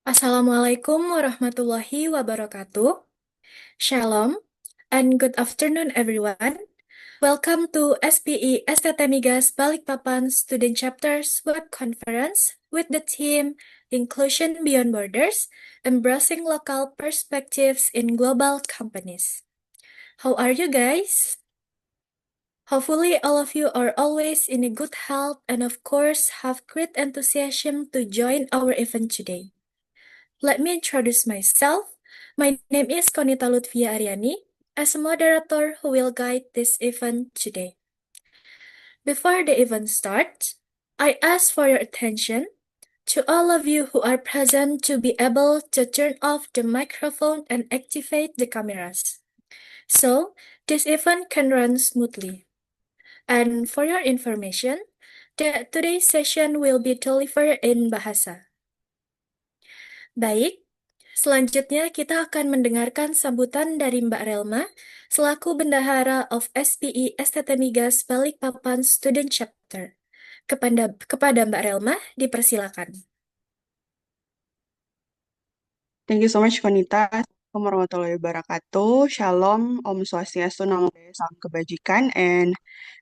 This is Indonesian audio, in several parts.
Assalamualaikum warahmatullahi wabarakatuh. Shalom and good afternoon, everyone. Welcome to SPE STT Migas Balikpapan Student Chapters Web Conference with the theme Inclusion Beyond Borders, Embracing Local Perspectives in Global Companies. How are you guys? Hopefully, all of you are always in a good health and, of course, have great enthusiasm to join our event today. Let me introduce myself. My name is Konita Lutfia Aryani, as a moderator who will guide this event today. Before the event starts, I ask for your attention to all of you who are present to be able to turn off the microphone and activate the cameras, so this event can run smoothly. And for your information, today's session will be delivered in Bahasa. Baik, selanjutnya kita akan mendengarkan sambutan dari Mbak Relma, selaku Bendahara of SPE STT Migas Balikpapan Student Chapter. Kepada Mbak Relma, dipersilakan. Thank you so much, Konita. Assalamualaikum warahmatullahi wabarakatuh. Shalom, Om Swastiastu, Namo Buddhaya, Salam Kebajikan, and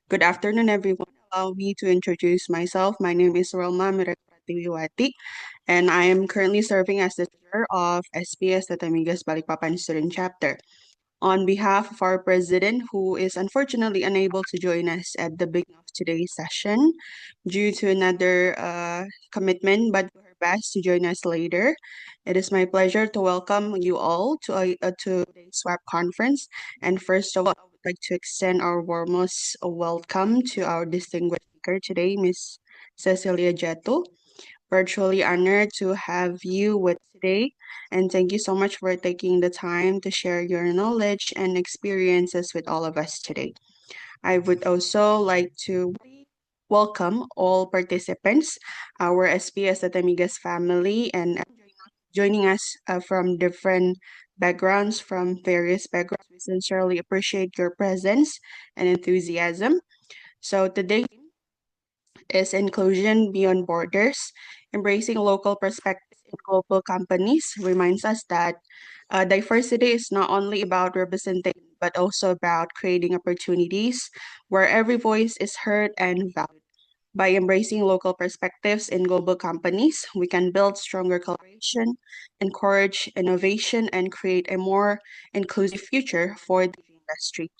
good afternoon, everyone. Allow me to introduce myself. My name is Relma Pratiwiwati, and I am currently serving as the chair of SPS Tatamigas Balikpapan Student Chapter. On behalf of our president, who is unfortunately unable to join us at the beginning of today's session due to another commitment, but do her best to join us later. It is my pleasure to welcome you all to today's SWAP conference. And first of all, I would like to extend our warmest welcome to our distinguished speaker today, Miss Cecilia Jeto. We're truly honored to have you with today, and thank you so much for taking the time to share your knowledge and experiences with all of us today. I would also like to welcome all participants, our SPS at Amigas family, and joining us from different backgrounds, from various backgrounds. We sincerely appreciate your presence and enthusiasm. So today is Inclusion Beyond Borders. Embracing local perspectives in global companies reminds us that diversity is not only about representation, but also about creating opportunities where every voice is heard and valued. By embracing local perspectives in global companies, we can build stronger collaboration, encourage innovation, and create a more inclusive future for the industry.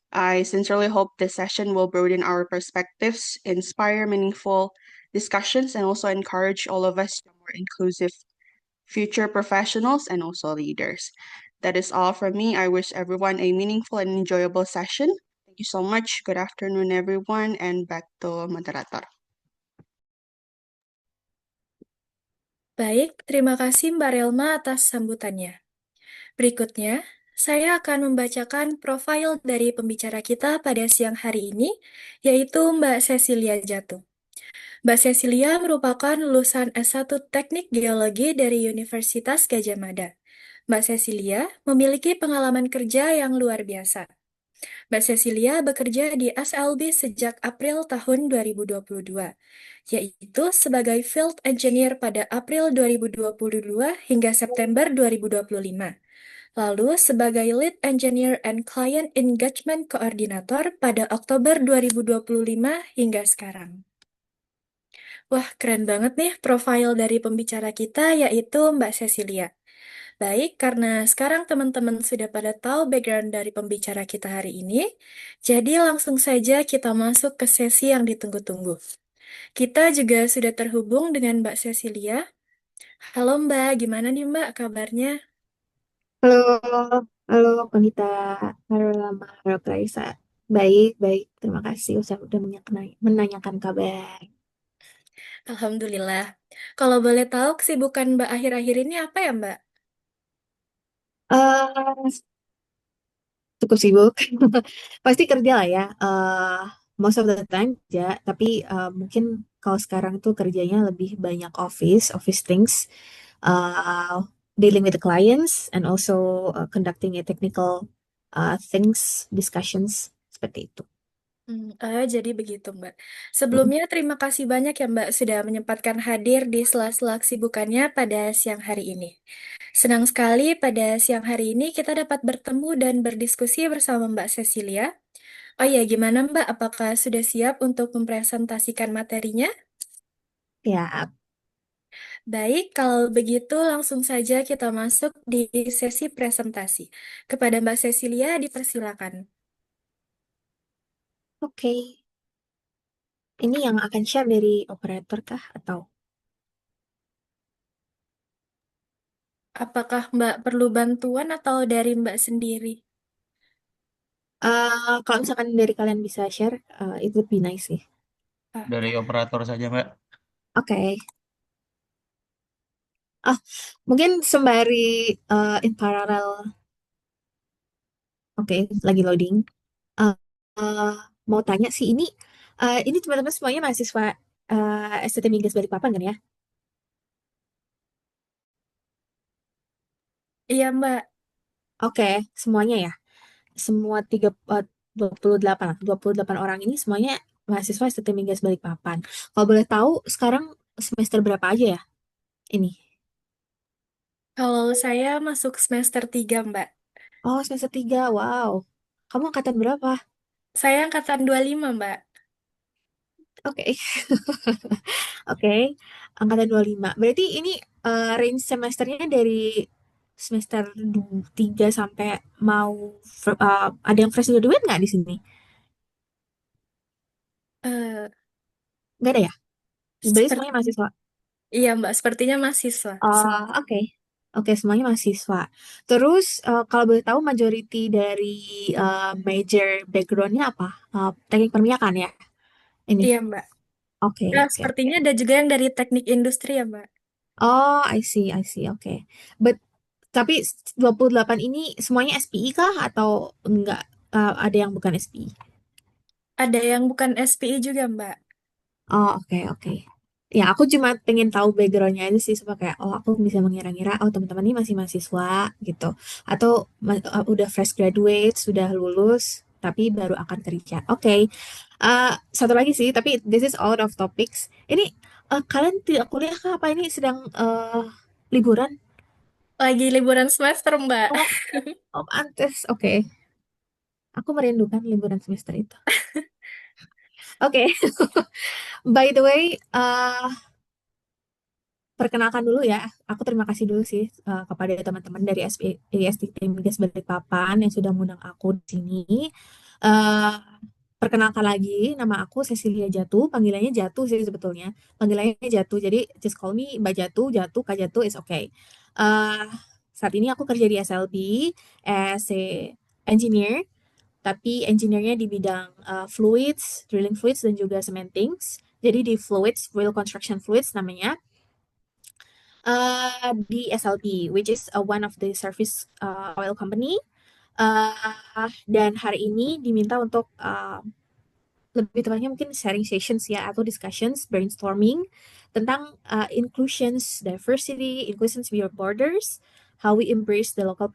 I sincerely hope this session will broaden our perspectives, inspire meaningful discussions, and also encourage all of us to be more inclusive future professionals and also leaders. That is all from me. I wish everyone a meaningful and enjoyable session. Thank you so much. Good afternoon, everyone, and back to moderator. Baik, terima kasih Mbak Relma atas sambutannya. Berikutnya, saya akan membacakan profil dari pembicara kita pada siang hari ini, yaitu Mbak Cecilia Jatuh. Mbak Cecilia merupakan lulusan S1 Teknik Geologi dari Universitas Gadjah Mada. Mbak Cecilia memiliki pengalaman kerja yang luar biasa. Mbak Cecilia bekerja di SLB sejak April tahun 2022, yaitu sebagai Field Engineer pada April 2022 hingga September 2025. Lalu sebagai Lead Engineer and Client Engagement Coordinator pada Oktober 2025 hingga sekarang. Wah, keren banget nih profil dari pembicara kita, yaitu Mbak Cecilia. Baik, karena sekarang teman-teman sudah pada tahu background dari pembicara kita hari ini, jadi langsung saja kita masuk ke sesi yang ditunggu-tunggu. Kita juga sudah terhubung dengan Mbak Cecilia. Halo Mbak, gimana nih Mbak kabarnya? Halo, halo Konita, halo Lama, halo Clarissa. Baik, baik. Terima kasih udah menanyakan kabar. Alhamdulillah. Kalau boleh tahu kesibukan Mbak akhir-akhir ini apa ya Mbak? eh Cukup sibuk. Pasti kerja lah ya. Most of the time ya. Tapi mungkin kalau sekarang tuh kerjanya lebih banyak office things, uh, dealing with the clients, and also conducting a technical things, discussions seperti itu. Jadi begitu, Mbak. Sebelumnya, terima kasih banyak ya, Mbak, sudah menyempatkan hadir di sela-sela kesibukannya pada siang hari ini. Senang sekali pada siang hari ini kita dapat bertemu dan berdiskusi bersama Mbak Cecilia. Oh iya, gimana Mbak? Apakah sudah siap untuk mempresentasikan materinya? Ya, Baik, kalau begitu langsung saja kita masuk di sesi presentasi. Kepada Mbak Cecilia, dipersilakan. oke. Ini yang akan share dari operator kah atau? Apakah Mbak perlu bantuan atau dari Mbak sendiri? Kalau misalkan dari kalian bisa share, itu would be nice sih. Dari Oke. operator saja, Mbak. Oke. Ah, mungkin sembari in parallel, oke, lagi loading. Eh, eh, Mau tanya sih ini teman-teman semuanya mahasiswa STT Migas Balikpapan kan ya? Iya Mbak, Oke, semuanya ya. Semua 28 orang ini semuanya mahasiswa STT Migas Balikpapan. Kalau boleh tahu sekarang semester berapa aja ya? Ini. kalau saya masuk semester 3 Mbak. Oh, semester 3. Wow. Kamu angkatan berapa? Saya angkatan 25 Mbak. Oke. Oke, angkatan 25. Berarti ini range semesternya dari semester 3 sampai mau ada yang fresh graduate nggak di sini? Eh, Nggak ada ya? Berarti seperti, semuanya mahasiswa. iya Mbak, sepertinya mahasiswa. Oke. Oke, semuanya mahasiswa. Terus kalau boleh tahu majority dari major backgroundnya apa? Teknik perminyakan ya? Ini. Iya Mbak. Oke, Nah, oke. sepertinya ada juga yang dari teknik industri ya Mbak. Oh, I see, oke. But tapi 28 ini semuanya SPI kah atau enggak ada yang bukan SPI? Ada yang bukan SPI juga Mbak. Oh, oke. Ya, aku cuma pengen tahu backgroundnya aja sih supaya kayak oh aku bisa mengira-ngira oh teman-teman ini masih mahasiswa gitu atau udah fresh graduate, sudah lulus tapi baru akan kerja. Oke. Satu lagi sih, tapi this is out of topics. Ini kalian tidak kuliah kah apa ini sedang liburan? Lagi liburan semester Mbak. Oh, oh pantes. Oke. Aku merindukan liburan semester itu. Oke, by the way, perkenalkan dulu ya. Aku terima kasih dulu sih kepada teman-teman dari SPISTT Migas Balikpapan yang sudah mengundang aku di sini. Eh, Perkenalkan lagi, nama aku Cecilia Jatuh. Panggilannya Jatuh sih sebetulnya. Panggilannya Jatuh. Jadi just call me Mbak Jatuh, Jatuh, Kak Jatuh is okay. Eh, Saat ini aku kerja di SLB as a engineer, tapi engineer-nya di bidang fluids, drilling fluids dan juga cementings. Jadi di fluids, oil construction fluids namanya, di SLB, which is one of the service oil company. Dan hari ini diminta untuk lebih tepatnya mungkin sharing sessions ya atau discussions, brainstorming tentang inclusions, diversity, inclusions beyond borders, how we embrace the local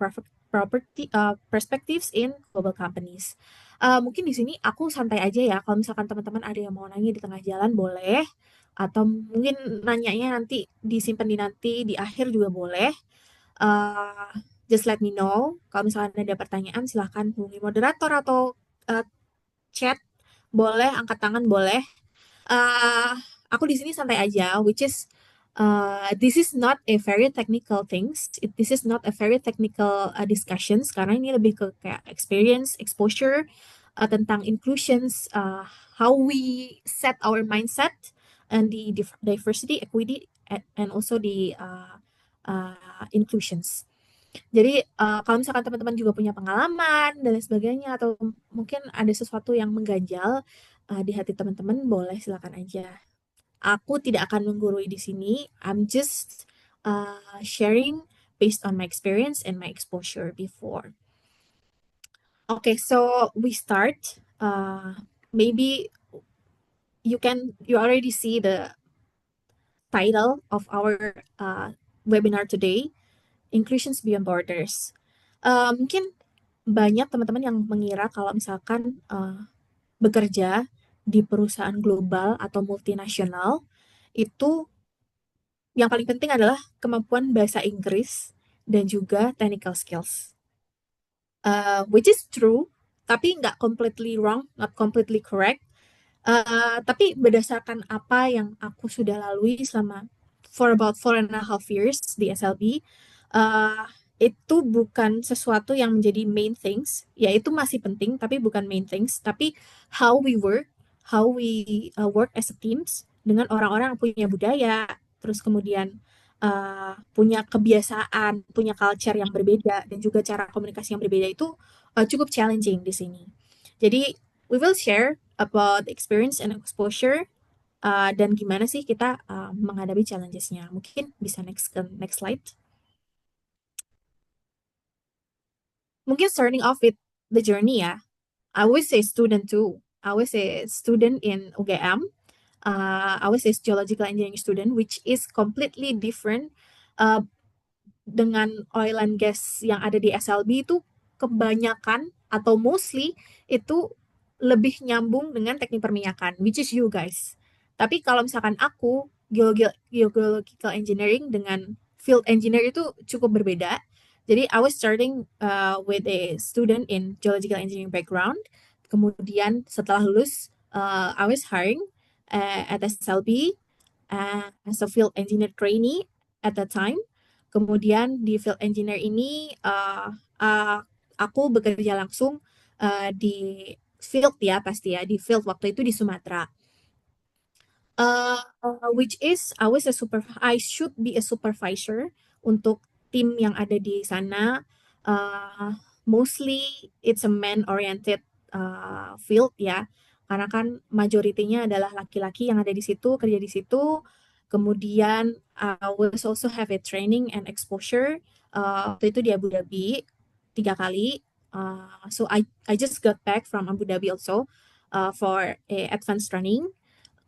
property perspectives in global companies. Mungkin di sini aku santai aja ya. Kalau misalkan teman-teman ada yang mau nanya di tengah jalan boleh, atau mungkin nanyanya nanti disimpan di nanti di akhir juga boleh. Uh, just let me know. Kalau misalkan ada pertanyaan silahkan hubungi moderator atau uh, chat boleh, angkat tangan boleh. uh, aku di sini santai aja, which is this is not a very technical things. This is not a very technical discussions karena ini lebih ke kayak experience, exposure tentang inclusions, how we set our mindset and the diversity, equity, and also the inclusions. Jadi kalau misalkan teman-teman juga punya pengalaman dan lain sebagainya atau mungkin ada sesuatu yang mengganjal di hati teman-teman, boleh silakan aja. Aku tidak akan menggurui di sini. I'm just sharing based on my experience and my exposure before. Okay, so we start. Maybe you already see the title of our webinar today, Inclusions Beyond Borders. Mungkin banyak teman-teman yang mengira kalau misalkan bekerja di perusahaan global atau multinasional, itu yang paling penting adalah kemampuan bahasa Inggris dan juga technical skills. Which is true, tapi nggak completely wrong, not completely correct. Tapi berdasarkan apa yang aku sudah lalui selama for about 4.5 years di SLB, uh, itu bukan sesuatu yang menjadi main things. Ya itu masih penting, tapi bukan main things. Tapi how we work as a teams dengan orang-orang yang punya budaya, terus kemudian punya kebiasaan, punya culture yang berbeda, dan juga cara komunikasi yang berbeda itu cukup challenging di sini. Jadi we will share about experience and exposure, dan gimana sih kita menghadapi challenges-nya. Mungkin bisa next slide. Mungkin starting off with the journey ya. I always say student too. I always say student in UGM. I always say geological engineering student, which is completely different uh, dengan oil and gas yang ada di SLB itu kebanyakan atau mostly itu lebih nyambung dengan teknik perminyakan, which is you guys. Tapi kalau misalkan aku geological engineering dengan field engineer itu cukup berbeda. Jadi I was starting with a student in geological engineering background. Kemudian setelah lulus, I was hiring at SLB as a field engineer trainee at that time. Kemudian di field engineer ini aku bekerja langsung di field ya pasti ya di field waktu itu di Sumatera. Which is I should be a supervisor untuk tim yang ada di sana. Mostly it's a man oriented field ya, karena kan majoritinya adalah laki-laki yang ada di situ, kerja di situ. Kemudian we also have a training and exposure waktu itu di Abu Dhabi 3 kali. So I just got back from Abu Dhabi also for a advanced training.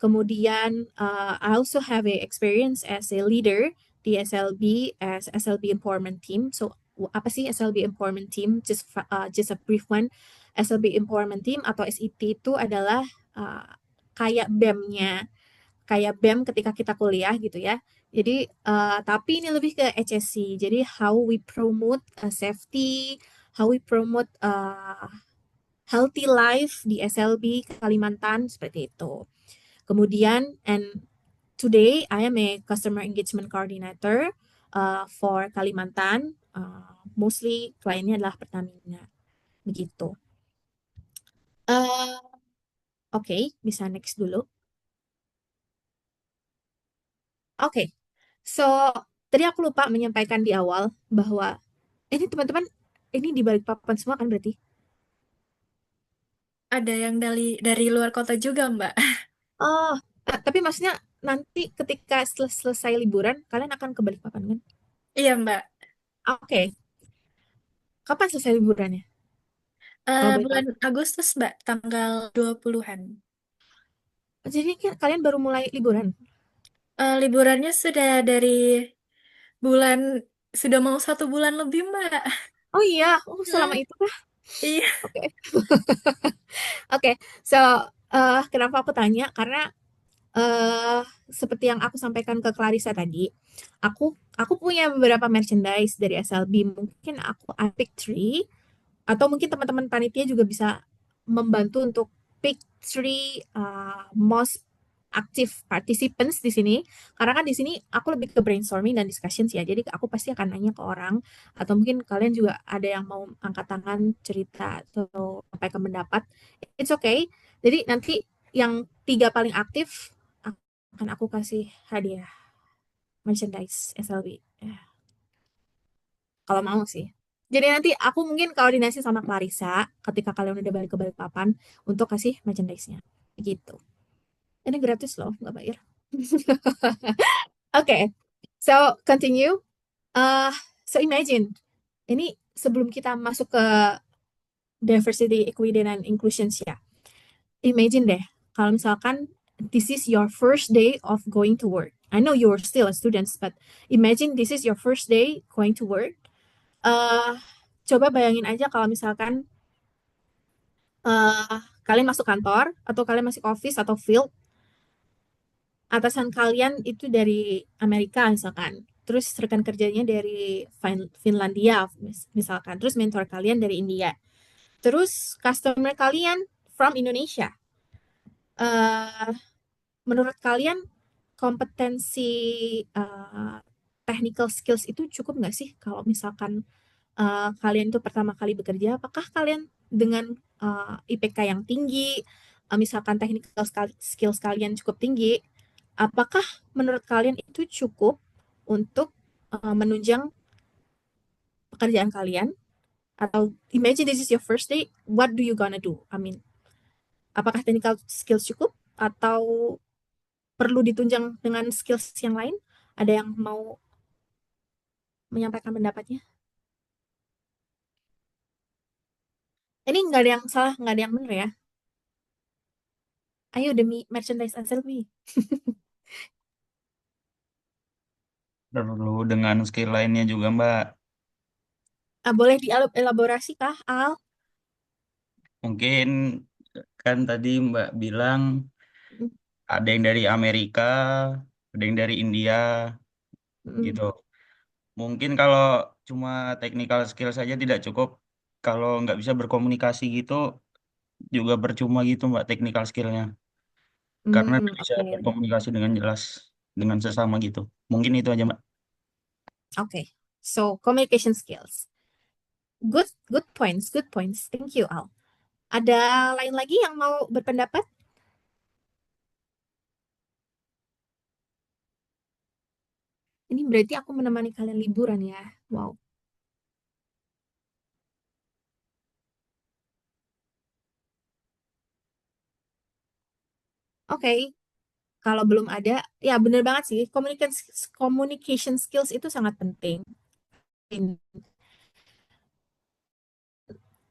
Kemudian I also have a experience as a leader di SLB as SLB Empowerment Team. So apa sih SLB Empowerment Team? Just a brief one. SLB Empowerment Team atau SET itu adalah kayak BEM-nya, kayak BEM ketika kita kuliah gitu ya. Jadi tapi ini lebih ke HSC. Jadi how we promote safety, how we promote healthy life di SLB Kalimantan seperti itu. Kemudian, and today I am a customer engagement coordinator for Kalimantan. Mostly kliennya adalah Pertamina. Begitu. Oke, bisa next dulu. Oke, so tadi aku lupa menyampaikan di awal bahwa ini teman-teman, ini di Balikpapan semua kan berarti? Ada yang dari luar kota juga, Mbak. Oh, tapi maksudnya nanti ketika selesai liburan, kalian akan ke Balikpapan kan? Iya, Mbak. Oke, kapan selesai liburannya? Kalau boleh tahu. Bulan Agustus, Mbak, tanggal 20-an. Jadi kalian baru mulai liburan? Liburannya sudah dari bulan, sudah mau 1 bulan lebih, Mbak. Oh iya, oh selama Hmm, itu kah? iya, Oke, oke. So, kenapa aku tanya? Karena eh seperti yang aku sampaikan ke Clarissa tadi, aku punya beberapa merchandise dari SLB. Mungkin I pick three, atau mungkin teman-teman panitia juga bisa membantu untuk pick three most active participants di sini. Karena kan di sini aku lebih ke brainstorming dan discussion ya. Jadi aku pasti akan nanya ke orang, atau mungkin kalian juga ada yang mau angkat tangan cerita atau sampaikan pendapat. It's okay. Jadi nanti yang 3 paling aktif akan aku kasih hadiah merchandise SLB. Ya, kalau mau sih. Jadi nanti aku mungkin koordinasi sama Clarissa ketika kalian udah balik ke Balikpapan untuk kasih merchandise-nya. Gitu. Ini gratis loh, nggak bayar. Oke, so continue. Uh, so imagine, ini sebelum kita masuk ke diversity, equity, dan inclusion ya. Imagine deh, kalau misalkan this is your first day of going to work. I know you're still a student, but imagine this is your first day going to work. Uh, Coba bayangin aja kalau misalkan kalian masuk kantor atau kalian masuk office atau field, atasan kalian itu dari Amerika misalkan, terus rekan kerjanya dari Finlandia misalkan, terus mentor kalian dari India, terus customer kalian from Indonesia. eh Menurut kalian kompetensi eh, technical skills itu cukup nggak sih kalau misalkan kalian itu pertama kali bekerja? Apakah kalian dengan IPK yang tinggi, misalkan technical skills kalian cukup tinggi, apakah menurut kalian itu cukup untuk menunjang pekerjaan kalian? Atau imagine this is your first day, what do you gonna do? I mean, apakah technical skills cukup atau perlu ditunjang dengan skills yang lain? Ada yang mau menyampaikan pendapatnya? Ini nggak ada yang salah, nggak ada yang benar ya. Ayo demi merchandise SLB. Perlu dengan skill lainnya juga, Mbak. Boleh dielaborasi kah, Al? Mungkin kan tadi Mbak bilang ada yang dari Amerika, ada yang dari India, Mm, gitu. Mungkin kalau cuma technical skill saja tidak cukup. Kalau nggak bisa berkomunikasi gitu, juga percuma gitu, Mbak, technical skillnya. Karena nggak bisa oke, berkomunikasi dengan jelas dengan sesama gitu. Mungkin itu aja, Mbak. oke. So, communication skills. Good, good points, good points. Thank you, Al. Ada lain lagi yang mau berpendapat? Ini berarti aku menemani kalian liburan ya. Wow. Oke, kalau belum ada, ya bener banget sih. Communication skills itu sangat penting.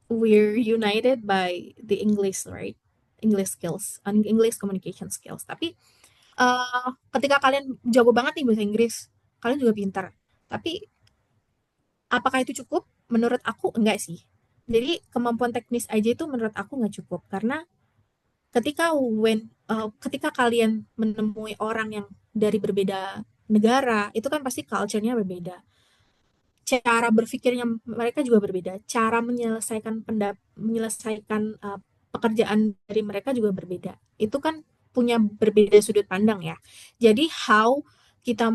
We're united by the English, right? English skills, and English communication skills. Tapi ketika kalian jago banget nih bahasa Inggris, kalian juga pintar. Tapi apakah itu cukup? Menurut aku enggak sih. Jadi kemampuan teknis aja itu menurut aku nggak cukup karena ketika kalian menemui orang yang dari berbeda negara, itu kan pasti culture-nya berbeda. Cara berpikirnya mereka juga berbeda. Cara menyelesaikan pekerjaan dari mereka juga berbeda. Itu kan punya berbeda sudut pandang ya. Jadi how kita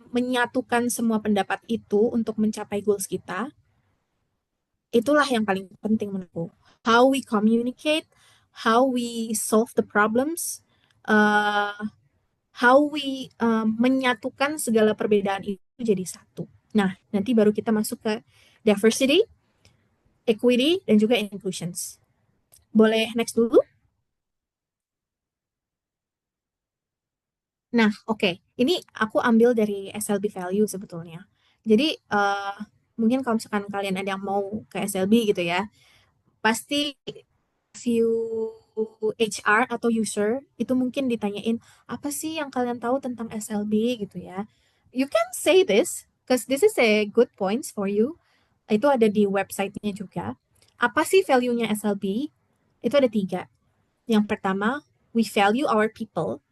menyatukan semua pendapat itu untuk mencapai goals kita, itulah yang paling penting menurutku. How we communicate, how we solve the problems, uh, how we menyatukan segala perbedaan itu jadi satu. Nah, nanti baru kita masuk ke diversity, equity, dan juga inclusions. Boleh next dulu? Nah, oke. Ini aku ambil dari SLB value sebetulnya. Jadi, mungkin kalau misalkan kalian ada yang mau ke SLB gitu ya, pasti view HR atau user itu mungkin ditanyain apa sih yang kalian tahu tentang SLB gitu ya. You can say this because this is a good points for you. Itu ada di websitenya juga. Apa sih value-nya SLB? Itu ada tiga. Yang pertama, we value our people.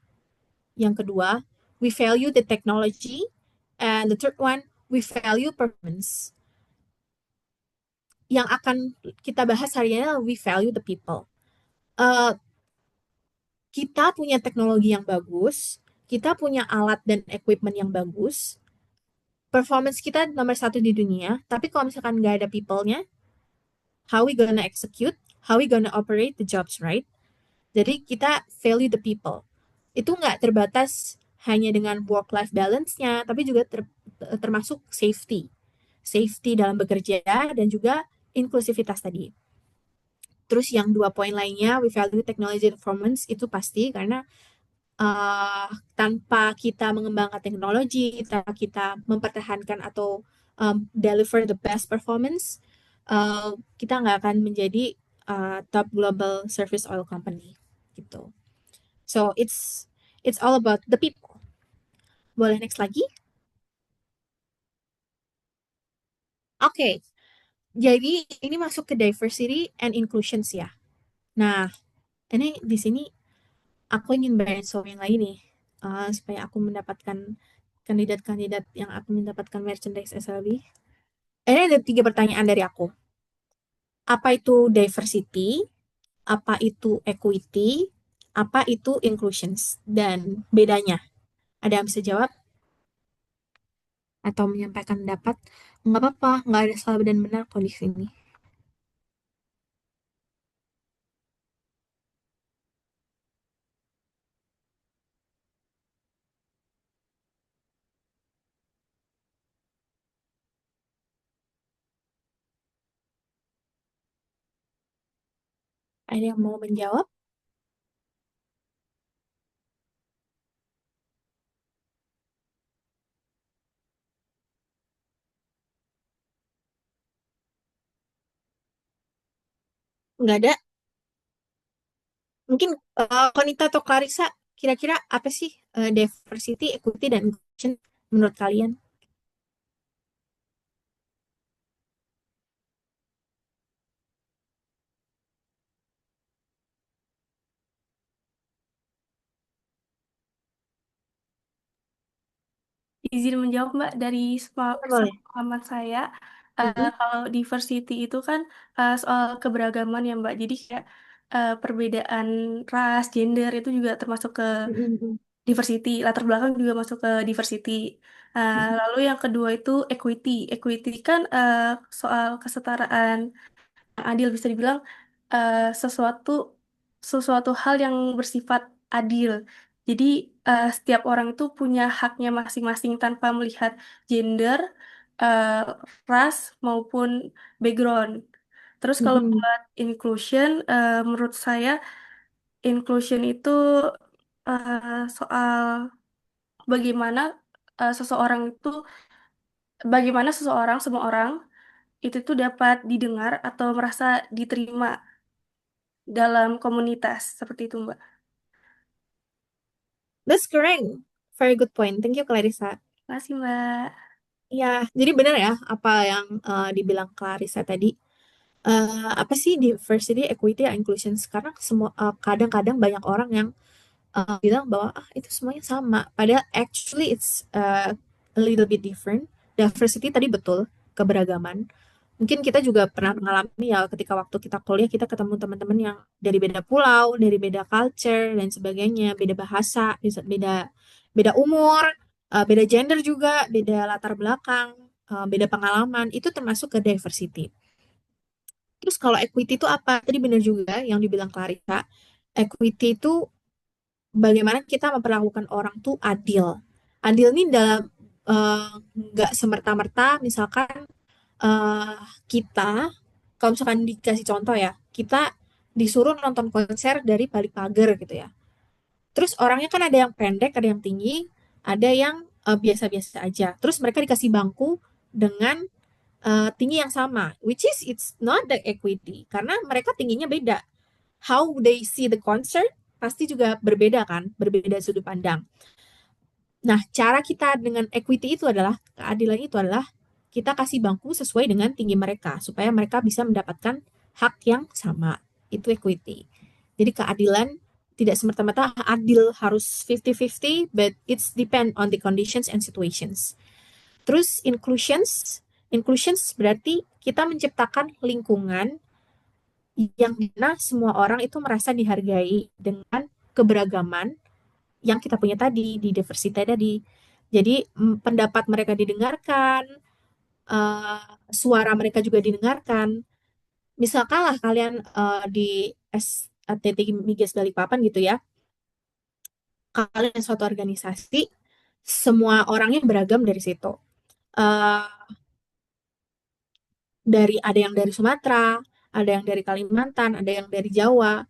Yang kedua, we value the technology. And the third one, we value performance. Yang akan kita bahas hari ini adalah we value the people. Uh, kita punya teknologi yang bagus, kita punya alat dan equipment yang bagus, performance kita nomor satu di dunia, tapi kalau misalkan nggak ada people-nya, how we gonna execute, how we gonna operate the jobs, right? Jadi kita value the people. Itu nggak terbatas hanya dengan work-life balance-nya, tapi juga termasuk safety. Safety dalam bekerja dan juga inklusivitas tadi. Terus yang dua poin lainnya, we value technology performance, itu pasti karena tanpa kita mengembangkan teknologi, tanpa kita mempertahankan atau deliver the best performance, kita nggak akan menjadi top global service oil company gitu. So it's all about the people. Boleh next lagi? Oke, jadi ini masuk ke diversity and inclusions ya. Nah, Ini di sini aku ingin brainstorming lagi nih, supaya aku mendapatkan kandidat-kandidat yang akan mendapatkan merchandise SLB. Ini ada 3 pertanyaan dari aku. Apa itu diversity? Apa itu equity? Apa itu inclusions? Dan bedanya. Ada yang bisa jawab atau menyampaikan pendapat? Nggak apa-apa, nggak ada salah dan benar kok di sini. Ada yang mau menjawab? Nggak ada. Mungkin Konita atau Clarissa, kira-kira apa sih diversity, equity, dan inclusion menurut kalian? Izin menjawab Mbak dari Ya, boleh. pengalaman saya. Mm-mm, Kalau diversity itu kan soal keberagaman ya Mbak. Jadi kayak perbedaan ras, gender itu juga termasuk ke mm-mm, diversity. Latar belakang juga masuk ke diversity. mm-mm. Lalu yang kedua itu equity. Equity kan soal kesetaraan yang adil, bisa dibilang sesuatu sesuatu hal yang bersifat adil. Jadi setiap orang itu punya haknya masing-masing tanpa melihat gender, eh, ras maupun background. Terus kalau Mm-mm. buat inclusion, menurut saya inclusion itu soal bagaimana seseorang itu, bagaimana seseorang, semua orang itu tuh dapat didengar atau merasa diterima dalam komunitas seperti itu, Mbak. That's correct. Very good point. Thank you, Clarissa. Makasih, Mbak. Ya, jadi benar ya apa yang dibilang Clarissa tadi. Apa sih diversity, equity, and inclusion? Karena semua kadang-kadang banyak orang yang bilang bahwa itu semuanya sama. Padahal actually it's a little bit different. Diversity tadi betul, keberagaman. Mungkin kita juga pernah mengalami ya ketika waktu kita kuliah kita ketemu teman-teman yang dari beda pulau, dari beda culture dan sebagainya, beda bahasa, beda beda umur, beda gender juga, beda latar belakang, beda pengalaman. Itu termasuk ke diversity. Terus kalau equity itu apa? Tadi benar juga yang dibilang Clarissa. Equity itu bagaimana kita memperlakukan orang tuh adil. Adil ini dalam nggak semerta-merta, misalkan eh, kita, kalau misalkan dikasih contoh ya, kita disuruh nonton konser dari balik pagar gitu ya. Terus orangnya kan ada yang pendek, ada yang tinggi, ada yang biasa-biasa aja. Terus mereka dikasih bangku dengan tinggi yang sama, which is it's not the equity, karena mereka tingginya beda. How they see the concert pasti juga berbeda kan, berbeda sudut pandang. Nah, cara kita dengan equity itu adalah, keadilan itu adalah kita kasih bangku sesuai dengan tinggi mereka, supaya mereka bisa mendapatkan hak yang sama. Itu equity. Jadi keadilan tidak semerta-merta adil harus 50-50, but it's depend on the conditions and situations. Terus inclusions berarti kita menciptakan lingkungan yang mana semua orang itu merasa dihargai dengan keberagaman yang kita punya tadi di diversity tadi. Jadi pendapat mereka didengarkan, suara mereka juga didengarkan. Misalkan lah kalian di STT Migas Balikpapan gitu ya, kalian suatu organisasi, semua orangnya beragam dari situ. Eh, ada yang dari Sumatera, ada yang dari Kalimantan, ada yang dari Jawa.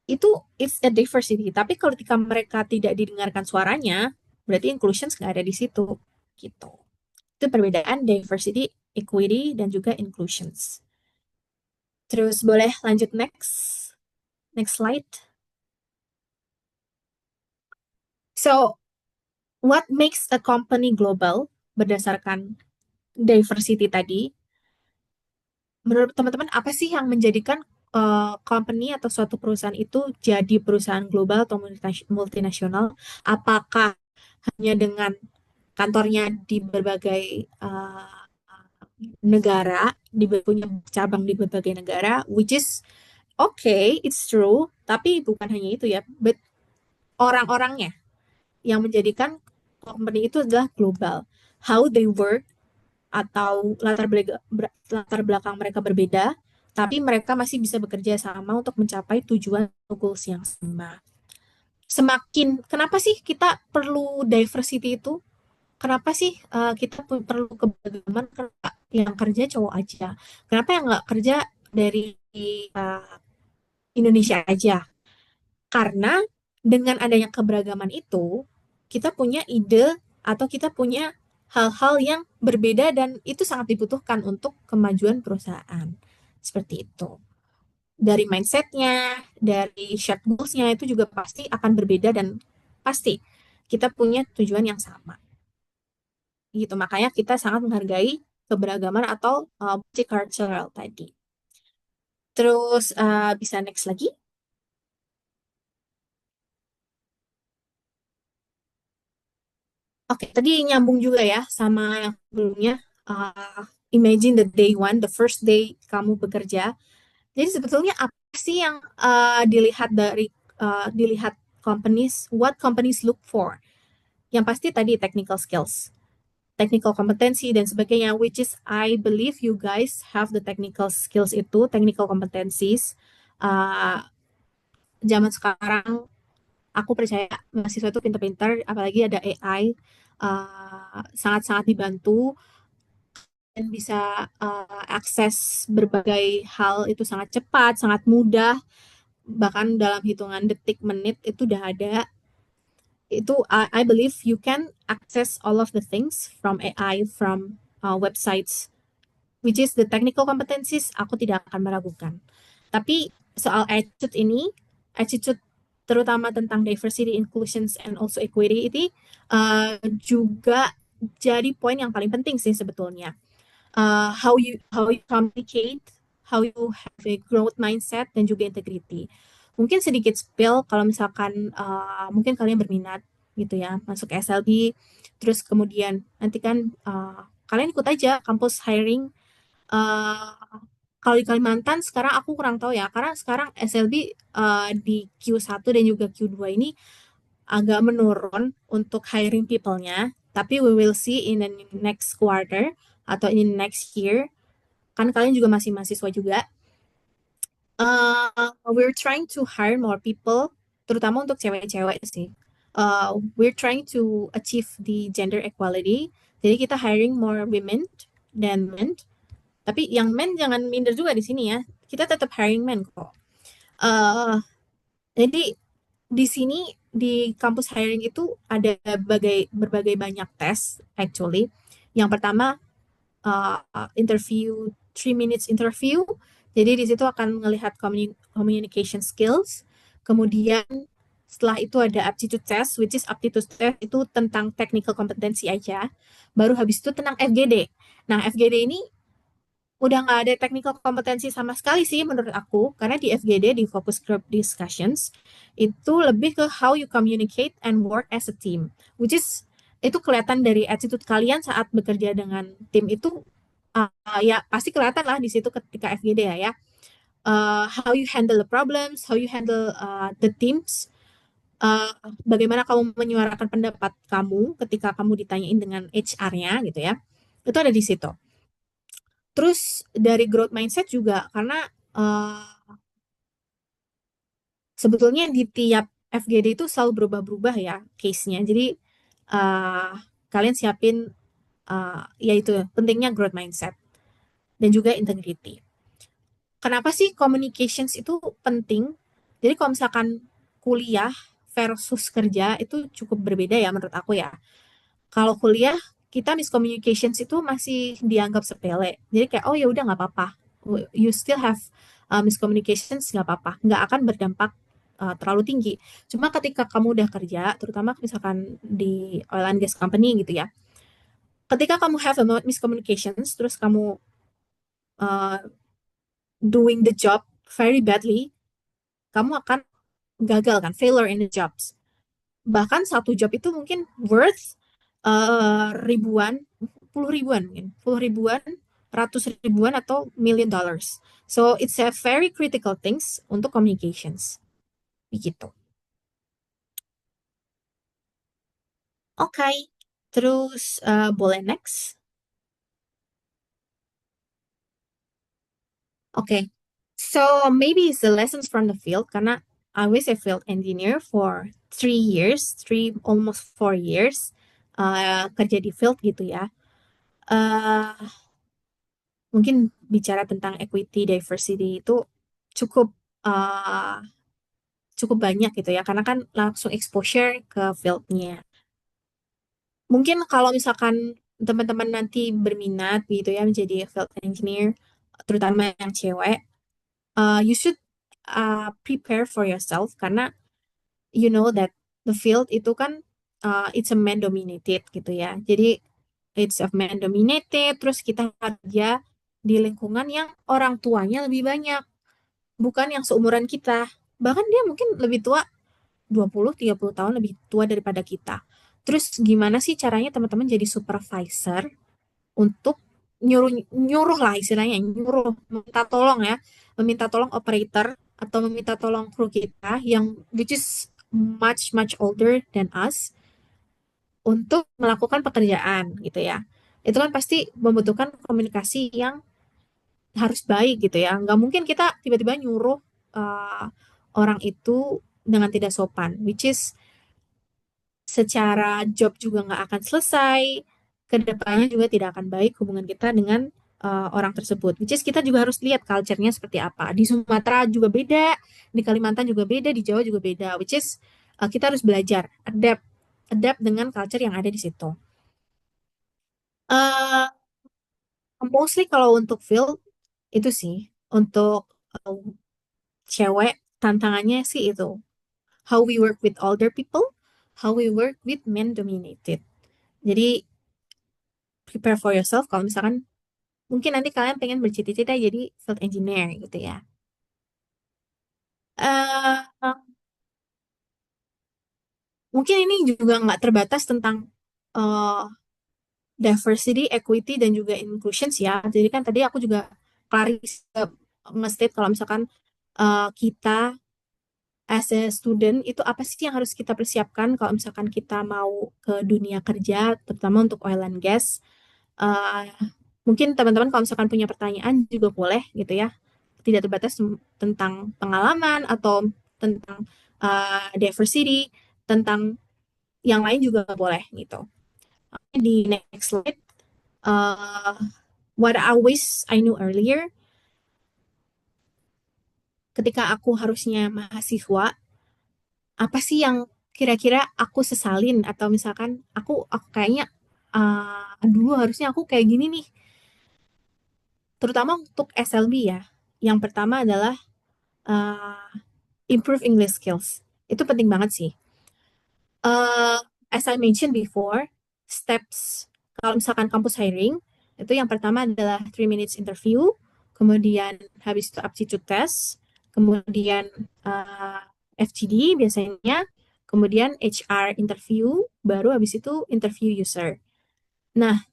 Itu it's a diversity. Tapi kalau ketika mereka tidak didengarkan suaranya, berarti inclusion nggak ada di situ. Gitu. Itu perbedaan diversity, equity, dan juga inclusions. Terus boleh lanjut next. Next slide. So, what makes a company global berdasarkan diversity tadi? Menurut teman-teman, apa sih yang menjadikan company atau suatu perusahaan itu jadi perusahaan global atau multinasional, apakah hanya dengan kantornya di berbagai negara, punya cabang di berbagai negara, which is okay, it's true, tapi bukan hanya itu ya, but orang-orangnya yang menjadikan company itu adalah global. How they work atau latar belakang mereka berbeda, tapi mereka masih bisa bekerja sama untuk mencapai tujuan atau goals yang sama. Kenapa sih kita perlu diversity itu? Kenapa sih kita perlu keberagaman? Kenapa yang kerja cowok aja? Kenapa yang nggak kerja dari uh, Indonesia aja? Karena dengan adanya keberagaman itu, kita punya ide atau kita punya hal-hal yang berbeda dan itu sangat dibutuhkan untuk kemajuan perusahaan. Seperti itu. Dari mindsetnya, dari shared goals-nya itu juga pasti akan berbeda dan pasti kita punya tujuan yang sama. Gitu, makanya kita sangat menghargai keberagaman atau multicultural tadi. Terus bisa next lagi. Oke, tadi nyambung juga ya sama yang sebelumnya. Uh, Imagine the day one, the first day kamu bekerja. Jadi sebetulnya apa sih yang dilihat companies, what companies look for? Yang pasti tadi technical skills, technical kompetensi dan sebagainya, which is I believe you guys have the technical skills itu, technical competencies. Uh, Zaman sekarang aku percaya mahasiswa itu pintar-pintar, apalagi ada AI, sangat-sangat dibantu dan bisa akses berbagai hal itu sangat cepat, sangat mudah, bahkan dalam hitungan detik menit itu udah ada. Itu I believe you can access all of the things from AI, from websites, which is the technical competencies, aku tidak akan meragukan. Tapi soal attitude terutama tentang diversity, inclusions, and also equity ini juga jadi poin yang paling penting sih sebetulnya. How you communicate, how you have a growth mindset, dan juga integrity. Mungkin sedikit spill kalau misalkan mungkin kalian berminat gitu ya masuk ke SLB, terus kemudian nanti kan kalian ikut aja kampus hiring. Kalau di Kalimantan sekarang aku kurang tahu ya, karena sekarang SLB di Q1 dan juga Q2 ini agak menurun untuk hiring people-nya, tapi we will see in the next quarter atau in the next year. Kan kalian juga masih mahasiswa juga. We're trying to hire more people, terutama untuk cewek-cewek sih. We're trying to achieve the gender equality. Jadi kita hiring more women than men. Tapi yang men jangan minder juga di sini ya. Kita tetap hiring men kok. Jadi di sini di kampus hiring itu ada berbagai banyak tes actually. Yang pertama interview 3 minutes interview. Jadi di situ akan melihat communication skills. Kemudian setelah itu ada aptitude test, which is aptitude test itu tentang technical competency aja. Baru habis itu tentang FGD. Nah, FGD ini udah nggak ada technical kompetensi sama sekali sih menurut aku, karena di FGD, di focus group discussions, itu lebih ke how you communicate and work as a team, which is itu kelihatan dari attitude kalian saat bekerja dengan tim itu, ya pasti kelihatan lah di situ ketika FGD ya. How you handle the problems, how you handle the teams, uh, bagaimana kamu menyuarakan pendapat kamu ketika kamu ditanyain dengan HR-nya gitu ya, itu ada di situ. Terus dari growth mindset juga, karena sebetulnya di tiap FGD itu selalu berubah-berubah ya case-nya. Jadi uh, kalian siapin yaitu pentingnya growth mindset dan juga integrity. Kenapa sih communications itu penting? Jadi kalau misalkan kuliah versus kerja itu cukup berbeda ya menurut aku ya. Kalau kuliah kita miscommunications itu masih dianggap sepele. Jadi kayak oh ya udah nggak apa-apa. You still have miscommunications, nggak apa-apa. Nggak akan berdampak terlalu tinggi. Cuma ketika kamu udah kerja, terutama misalkan di oil and gas company gitu ya. Ketika kamu have a miscommunications, terus kamu uh, doing the job very badly, kamu akan gagal kan, failure in the jobs. Bahkan satu job itu mungkin worth ribuan, puluh ribuan mungkin, puluh ribuan, ratus ribuan atau million dollars. So it's a very critical things untuk communications. Begitu. Oke, terus boleh next. Oke, so maybe it's the lessons from the field karena I was a field engineer for 3 years, almost 4 years kerja di field gitu ya. Eh, Mungkin bicara tentang equity, diversity itu cukup uh, cukup banyak gitu ya, karena kan langsung exposure ke fieldnya. Mungkin kalau misalkan teman-teman nanti berminat gitu ya menjadi field engineer, terutama yang cewek, you should prepare for yourself karena you know that the field itu kan it's a man dominated gitu ya. Jadi it's a man dominated, terus kita kerja di lingkungan yang orang tuanya lebih banyak, bukan yang seumuran kita. Bahkan dia mungkin lebih tua 20-30 tahun lebih tua daripada kita. Terus gimana sih caranya teman-teman jadi supervisor untuk nyuruh nyuruh lah istilahnya, nyuruh meminta tolong ya, meminta tolong operator atau meminta tolong kru kita yang which is much much older than us untuk melakukan pekerjaan gitu ya. Itu kan pasti membutuhkan komunikasi yang harus baik gitu ya. Nggak mungkin kita tiba-tiba nyuruh uh, orang itu dengan tidak sopan, which is secara job juga nggak akan selesai, kedepannya juga tidak akan baik hubungan kita dengan orang tersebut. Which is kita juga harus lihat culture-nya seperti apa. Di Sumatera juga beda, di Kalimantan juga beda, di Jawa juga beda. Which is kita harus belajar, adapt dengan culture yang ada di situ. Uh, Mostly kalau untuk field itu sih, untuk uh, cewek tantangannya sih itu how we work with older people, how we work with men dominated. Jadi prepare for yourself kalau misalkan mungkin nanti kalian pengen bercita-cita jadi field engineer gitu ya. eh Mungkin ini juga nggak terbatas tentang eh, diversity, equity, dan juga inclusion sih ya. Jadi kan tadi aku juga klaris nge-state kalau misalkan kita as a student itu apa sih yang harus kita persiapkan kalau misalkan kita mau ke dunia kerja, terutama untuk oil and gas. Eh, Mungkin teman-teman kalau misalkan punya pertanyaan juga boleh gitu ya. Tidak terbatas tentang pengalaman atau tentang diversity, tentang yang lain juga boleh gitu. Di next slide, uh, what I wish I knew earlier, ketika aku harusnya mahasiswa, apa sih yang kira-kira aku sesalin atau misalkan aku kayaknya dulu harusnya aku kayak gini nih, terutama untuk SLB ya. Yang pertama adalah uh, improve English skills. Itu penting banget sih. Uh, as I mentioned before, steps kalau misalkan kampus hiring, itu yang pertama adalah 3 minutes interview, kemudian habis itu aptitude test, kemudian FGD biasanya, kemudian HR interview, baru habis itu interview user. Nah,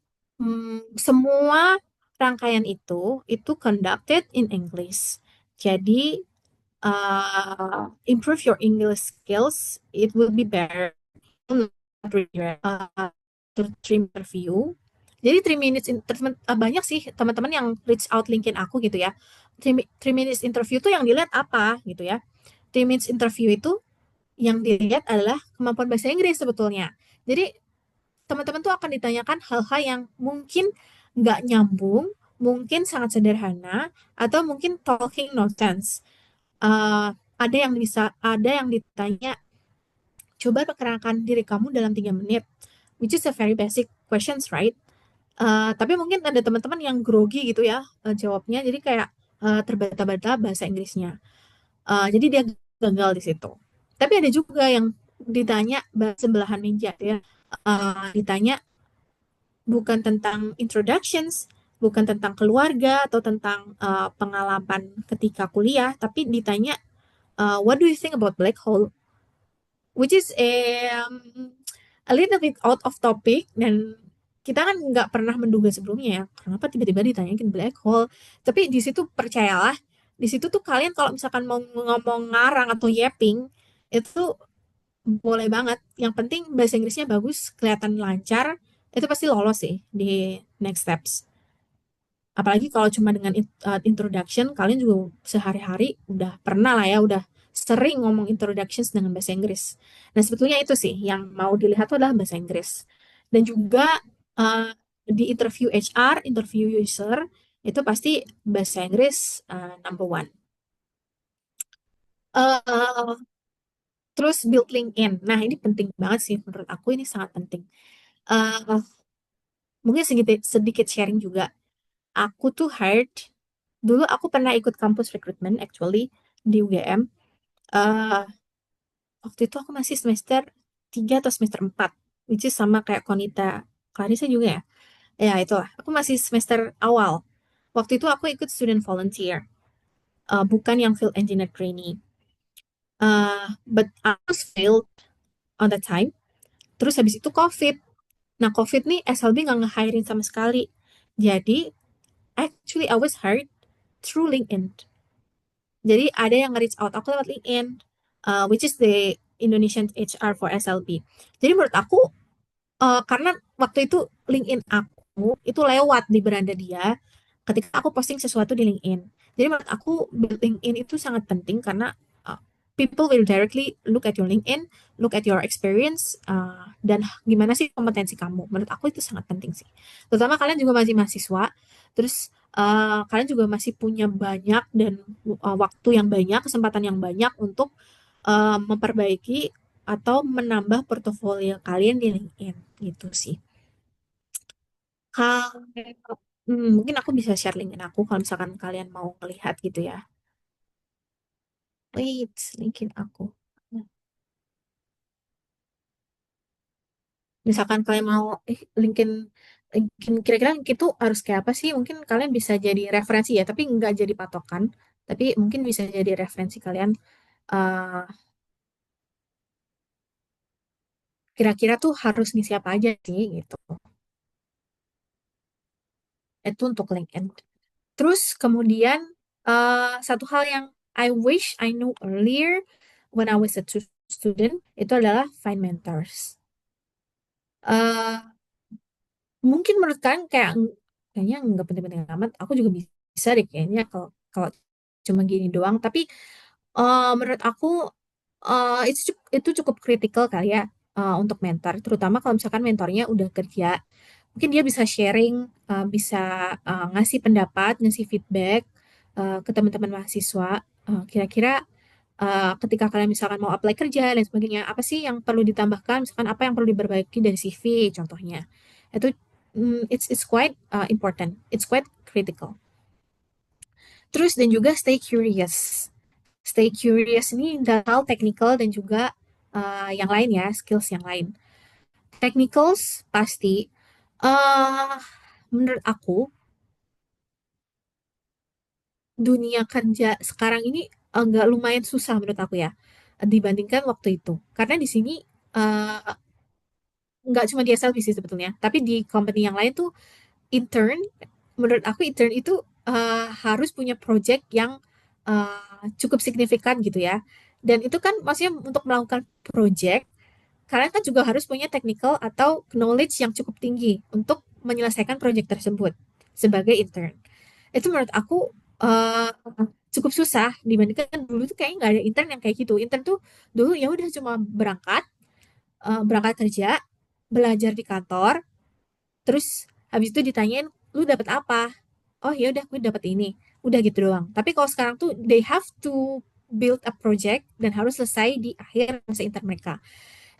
semua rangkaian itu conducted in English. Jadi, improve your English skills, it will be better interview. Jadi 3 minutes banyak sih teman-teman yang reach out LinkedIn aku gitu ya. 3 minutes interview tuh yang dilihat apa gitu ya. 3 minutes interview itu yang dilihat adalah kemampuan bahasa Inggris sebetulnya. Jadi teman-teman tuh akan ditanyakan hal-hal yang mungkin nggak nyambung, mungkin sangat sederhana, atau mungkin talking nonsense. Ada yang ditanya, coba perkenalkan diri kamu dalam 3 menit, which is a very basic questions, right? Tapi mungkin ada teman-teman yang grogi gitu ya jawabnya, jadi kayak terbata-bata bahasa Inggrisnya. Jadi dia gagal di situ. Tapi ada juga yang ditanya sebelahan meja ya, ditanya bukan tentang introductions, bukan tentang keluarga atau tentang pengalaman ketika kuliah, tapi ditanya, what do you think about black hole? Which is a little bit out of topic, dan kita kan nggak pernah menduga sebelumnya ya, kenapa tiba-tiba ditanyain black hole. Tapi di situ percayalah, di situ tuh kalian kalau misalkan mau ngomong ngarang atau yapping, itu boleh banget. Yang penting bahasa Inggrisnya bagus, kelihatan lancar, itu pasti lolos sih di next steps. Apalagi kalau cuma dengan introduction, kalian juga sehari-hari udah pernah lah ya, udah sering ngomong introductions dengan bahasa Inggris. Nah, sebetulnya itu sih yang mau dilihat tuh adalah bahasa Inggris. Dan juga uh, di interview HR, interview user, itu pasti bahasa Inggris number one. Uh, Terus build LinkedIn. Nah, ini penting banget sih menurut aku, ini sangat penting. Uh, Mungkin sedikit, sedikit sharing juga. Aku tuh hired, dulu aku pernah ikut kampus recruitment actually di UGM. Eh Waktu itu aku masih semester 3 atau semester 4, which is sama kayak Konita Clarissa juga ya. Ya, itulah. Aku masih semester awal. Waktu itu aku ikut student volunteer, bukan yang field engineer trainee. But I was failed on that time. Terus habis itu COVID. Nah, COVID nih SLB nggak nge-hiring sama sekali. Jadi, actually I was hired through LinkedIn. Jadi ada yang nge-reach out aku lewat LinkedIn, which is the Indonesian HR for SLB. Jadi menurut aku, karena waktu itu LinkedIn aku itu lewat di beranda dia ketika aku posting sesuatu di LinkedIn. Jadi menurut aku LinkedIn itu sangat penting karena people will directly look at your LinkedIn, look at your experience, dan gimana sih kompetensi kamu. Menurut aku itu sangat penting sih. Terutama kalian juga masih mahasiswa, terus kalian juga masih punya banyak dan waktu yang banyak, kesempatan yang banyak untuk memperbaiki atau menambah portofolio kalian di LinkedIn gitu sih. Kalau mungkin aku bisa share LinkedIn aku kalau misalkan kalian mau melihat gitu ya. Wait, LinkedIn aku. Nah, misalkan kalian mau LinkedIn, kira-kira LinkedIn itu harus kayak apa sih? Mungkin kalian bisa jadi referensi ya, tapi nggak jadi patokan. Tapi mungkin bisa jadi referensi kalian. eh, Kira-kira tuh harus ngisi apa aja sih gitu. Itu untuk LinkedIn. Terus kemudian satu hal yang I wish I knew earlier when I was a student itu adalah find mentors. eh Mungkin menurut kalian kayaknya nggak penting-penting amat. Aku juga bisa deh kayaknya kalau kalau cuma gini doang. Tapi menurut aku itu cukup kritikal kali ya, untuk mentor. Terutama kalau misalkan mentornya udah kerja. Mungkin dia bisa sharing, bisa ngasih pendapat, ngasih feedback ke teman-teman mahasiswa. Kira-kira ketika kalian misalkan mau apply kerja dan sebagainya, apa sih yang perlu ditambahkan? Misalkan apa yang perlu diperbaiki dari CV, contohnya. Itu it's quite important, it's quite critical. Terus dan juga stay curious. Stay curious ini dalam hal technical dan juga yang lain ya, skills yang lain. Technicals pasti, uh, menurut aku dunia kerja sekarang ini agak lumayan susah menurut aku ya, dibandingkan waktu itu. Karena di sini uh, nggak cuma di SLB sih sebetulnya, tapi di company yang lain tuh intern, menurut aku intern itu harus punya project yang cukup signifikan gitu ya. Dan itu kan maksudnya untuk melakukan project, kalian kan juga harus punya technical atau knowledge yang cukup tinggi untuk menyelesaikan project tersebut sebagai intern. Itu menurut aku cukup susah dibandingkan dulu tuh kayaknya nggak ada intern yang kayak gitu. Intern tuh dulu ya udah cuma berangkat kerja, belajar di kantor, terus habis itu ditanyain lu dapat apa? Oh ya udah gue dapat ini. Udah gitu doang. Tapi kalau sekarang tuh they have to build a project dan harus selesai di akhir masa intern mereka.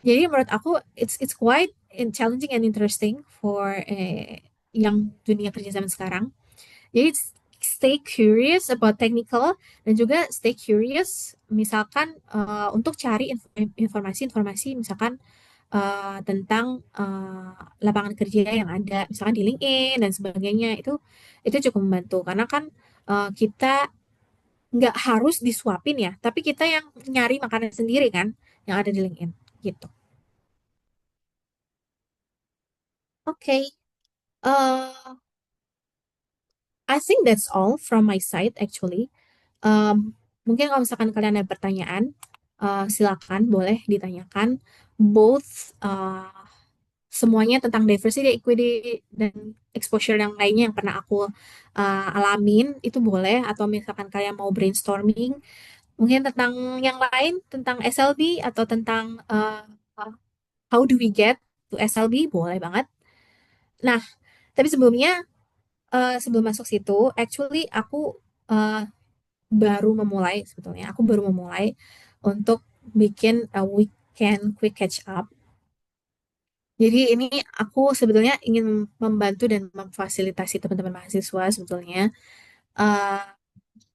Jadi menurut aku it's quite challenging and interesting for yang dunia kerja zaman sekarang. Jadi stay curious about technical dan juga stay curious misalkan untuk cari informasi-informasi misalkan tentang lapangan kerja yang ada, misalkan di LinkedIn dan sebagainya. Itu cukup membantu karena kan kita nggak harus disuapin ya, tapi kita yang nyari makanan sendiri kan yang ada di LinkedIn gitu. Oke, eh, I think that's all from my side actually. Mungkin kalau misalkan kalian ada pertanyaan, silakan boleh ditanyakan. Both semuanya tentang diversity, equity, dan exposure yang lainnya yang pernah aku alamin itu boleh. Atau misalkan kalian mau brainstorming, mungkin tentang yang lain, tentang SLB atau tentang how do we get to SLB, boleh banget. Nah, tapi sebelumnya sebelum masuk situ, actually aku uh, baru memulai sebetulnya. Aku baru memulai untuk bikin a weekend quick catch up. Jadi ini aku sebetulnya ingin membantu dan memfasilitasi teman-teman mahasiswa sebetulnya. Uh,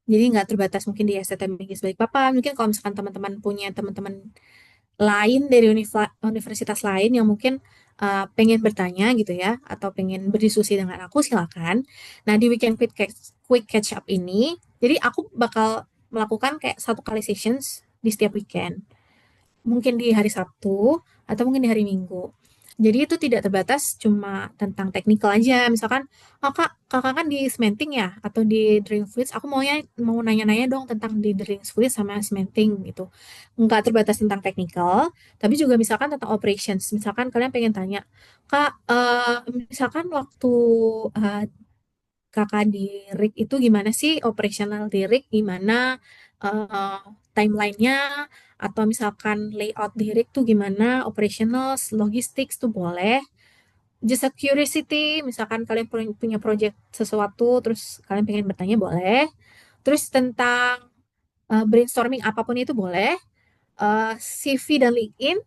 jadi nggak terbatas mungkin di STM Bigis Balikpapan. Mungkin kalau misalkan teman-teman punya teman-teman lain dari universitas lain yang mungkin pengen bertanya gitu ya, atau pengen berdiskusi dengan aku, silakan. Nah, di weekend quick catch up ini, jadi aku bakal melakukan kayak satu kali sessions di setiap weekend, mungkin di hari Sabtu atau mungkin di hari Minggu. Jadi itu tidak terbatas cuma tentang teknikal aja. Misalkan, oh kak, kakak kan di cementing ya, atau di drilling fluids. Aku mau nanya-nanya dong tentang di drilling fluids sama cementing gitu. Nggak terbatas tentang teknikal, tapi juga misalkan tentang operations. Misalkan kalian pengen tanya, kak, misalkan waktu eh, kakak di rig itu gimana sih, operational di rig gimana, eh, timelinenya, atau misalkan layout di rig tuh gimana, operational, logistics tuh boleh. Just a curiosity, misalkan kalian punya project sesuatu, terus kalian pengen bertanya boleh. Terus tentang brainstorming apapun itu boleh. CV dan LinkedIn,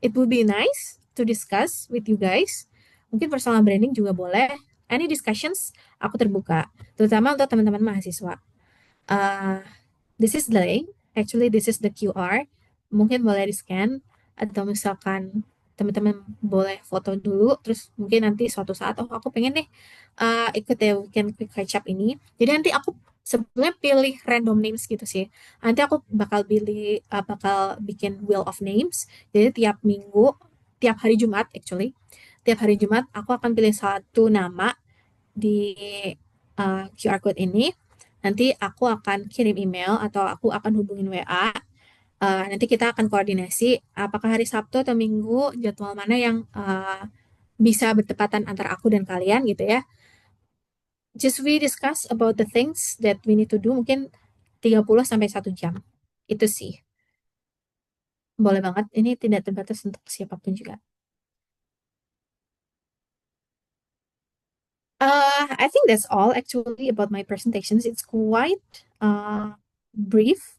it would be nice to discuss with you guys. Mungkin personal branding juga boleh. Any discussions, aku terbuka. Terutama untuk teman-teman mahasiswa. Uh, this is the link. Actually, this is the QR. Mungkin boleh di-scan. Atau misalkan teman-teman boleh foto dulu. Terus mungkin nanti suatu saat, oh aku pengen deh ikut ya weekend quick catch up ini. Jadi nanti aku sebenarnya pilih random names gitu sih. Nanti aku bakal bikin wheel of names. Jadi tiap minggu, tiap hari Jumat actually, tiap hari Jumat aku akan pilih satu nama di QR code ini. Nanti aku akan kirim email atau aku akan hubungin WA. Nanti kita akan koordinasi apakah hari Sabtu atau Minggu, jadwal mana yang bisa bertepatan antara aku dan kalian gitu ya. Just we discuss about the things that we need to do, mungkin 30 sampai 1 jam. Itu sih. Boleh banget. Ini tidak terbatas untuk siapapun juga. I think that's all actually about my presentations. It's quite brief.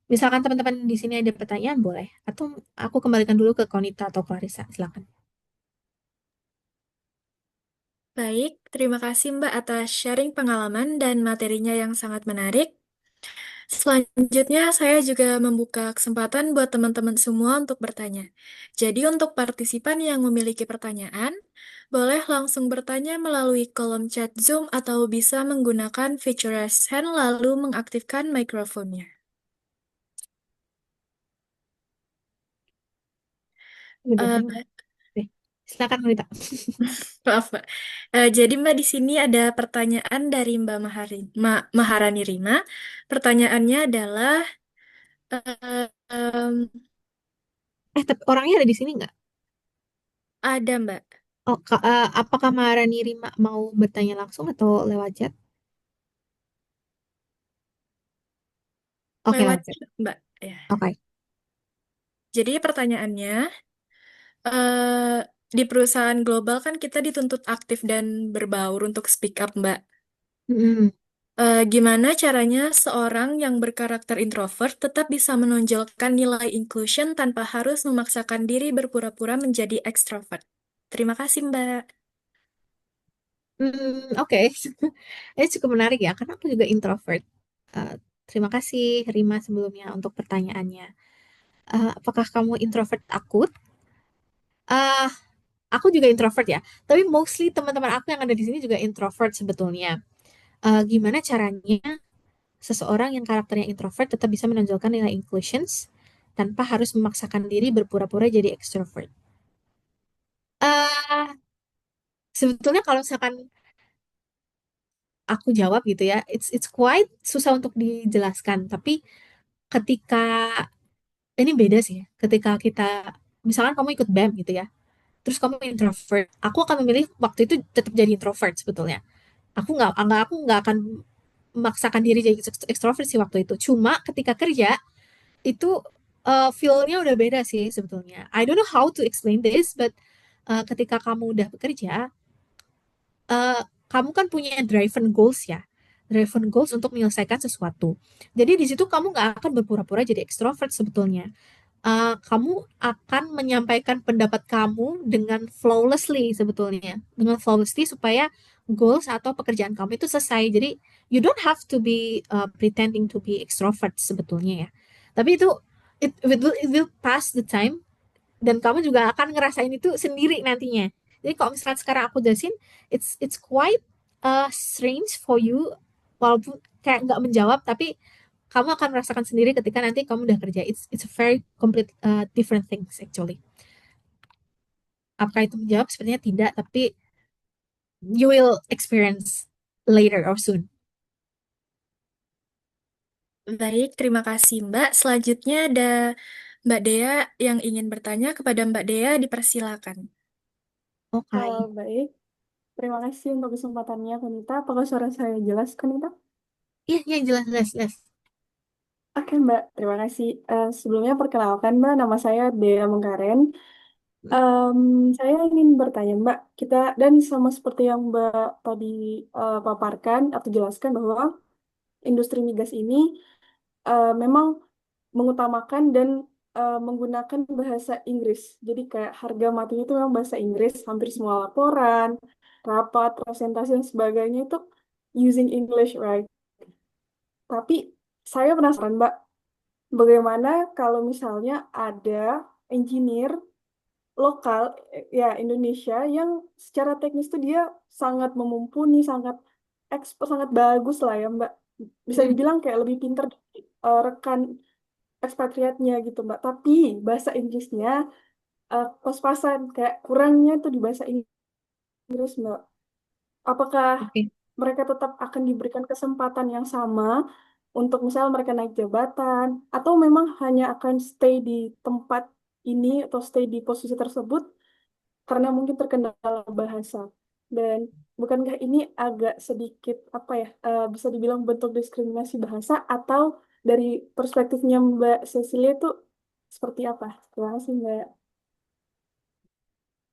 Misalkan teman-teman di sini ada pertanyaan, boleh. Atau aku kembalikan dulu ke Konita atau Clarissa. Silakan. Baik, terima kasih Mbak atas sharing pengalaman dan materinya yang sangat menarik. Selanjutnya, saya juga membuka kesempatan buat teman-teman semua untuk bertanya. Jadi, untuk partisipan yang memiliki pertanyaan, boleh langsung bertanya melalui kolom chat Zoom atau bisa menggunakan fitur raise hand lalu mengaktifkan mikrofonnya. Udah, Eh, deh. Silakan Konita. Maaf, Mbak. Jadi Mbak di sini ada pertanyaan dari Mbak Maharani Rima. Pertanyaannya adalah, eh, em, Tapi orangnya ada di sini nggak? ada Mbak, Oh, apakah Maharani Rima mau bertanya langsung atau lewat chat? Oke, lewat lewat chat. chat, Mbak. Ya. Oke. Jadi pertanyaannya, eh, di perusahaan global kan kita dituntut aktif dan berbaur untuk speak up, Mbak. Mm-mm. Gimana caranya seorang yang berkarakter introvert tetap bisa menonjolkan nilai inclusion tanpa harus memaksakan diri berpura-pura menjadi extrovert? Terima kasih, Mbak. Oke. Ini cukup menarik ya, karena aku juga introvert. Eh, terima kasih Rima sebelumnya untuk pertanyaannya. Apakah kamu introvert akut? Ah, aku juga introvert ya, tapi mostly teman-teman aku yang ada di sini juga introvert sebetulnya. Gimana caranya seseorang yang karakternya introvert tetap bisa menonjolkan nilai inclusions tanpa harus memaksakan diri berpura-pura jadi extrovert? eh Sebetulnya kalau misalkan aku jawab gitu ya, it's quite susah untuk dijelaskan. Tapi ketika ini beda sih ya, ketika kita misalkan kamu ikut BEM gitu ya, terus kamu introvert, aku akan memilih waktu itu tetap jadi introvert sebetulnya. Aku nggak akan memaksakan diri jadi extrovert sih waktu itu. Cuma ketika kerja itu feel-nya udah beda sih sebetulnya. I don't know how to explain this, but ketika kamu udah bekerja, eh, kamu kan punya driven goals ya, driven goals untuk menyelesaikan sesuatu. Jadi di situ kamu nggak akan berpura-pura jadi extrovert sebetulnya. Kamu akan menyampaikan pendapat kamu dengan flawlessly sebetulnya, dengan flawlessly supaya goals atau pekerjaan kamu itu selesai. Jadi you don't have to be pretending to be extrovert sebetulnya ya. Tapi itu it will pass the time dan kamu juga akan ngerasain itu sendiri nantinya. Jadi kalau misalkan sekarang aku jelasin, it's quite strange for you, walaupun kayak nggak menjawab, tapi kamu akan merasakan sendiri ketika nanti kamu udah kerja. It's a very complete different things actually. Apakah itu menjawab? Sepertinya tidak, tapi you will experience later or soon. Baik, terima kasih Mbak. Selanjutnya ada Mbak Dea yang ingin bertanya. Kepada Mbak Dea dipersilakan. Oke. Baik, terima kasih untuk kesempatannya, Kanita. Apakah suara saya jelas, Kanita? Iya, iya, jelas, jelas, jelas. Oke, Mbak. Terima kasih. Sebelumnya perkenalkan, Mbak. Nama saya Dea Mengkaren. Em, saya ingin bertanya, Mbak. Dan sama seperti yang Mbak tadi paparkan atau jelaskan bahwa industri migas ini memang mengutamakan dan menggunakan bahasa Inggris. Jadi kayak harga matinya itu memang bahasa Inggris. Hampir semua laporan, rapat, presentasi, dan sebagainya itu using English, right? Tapi saya penasaran, Mbak. Bagaimana kalau misalnya ada engineer lokal ya Indonesia yang secara teknis tuh dia sangat memumpuni, sangat ekspor, sangat bagus lah ya Mbak. Bisa Hmm, dibilang kayak lebih pintar dari rekan ekspatriatnya gitu Mbak. Tapi bahasa Inggrisnya pas-pasan kayak kurangnya tuh di bahasa Inggris Mbak. Apakah oke. mereka tetap akan diberikan kesempatan yang sama untuk misal mereka naik jabatan atau memang hanya akan stay di tempat ini atau stay di posisi tersebut karena mungkin terkendala bahasa. Dan bukankah ini agak sedikit apa ya bisa dibilang bentuk diskriminasi bahasa atau dari perspektifnya Mbak Cecilia itu seperti apa? Terima kasih Mbak.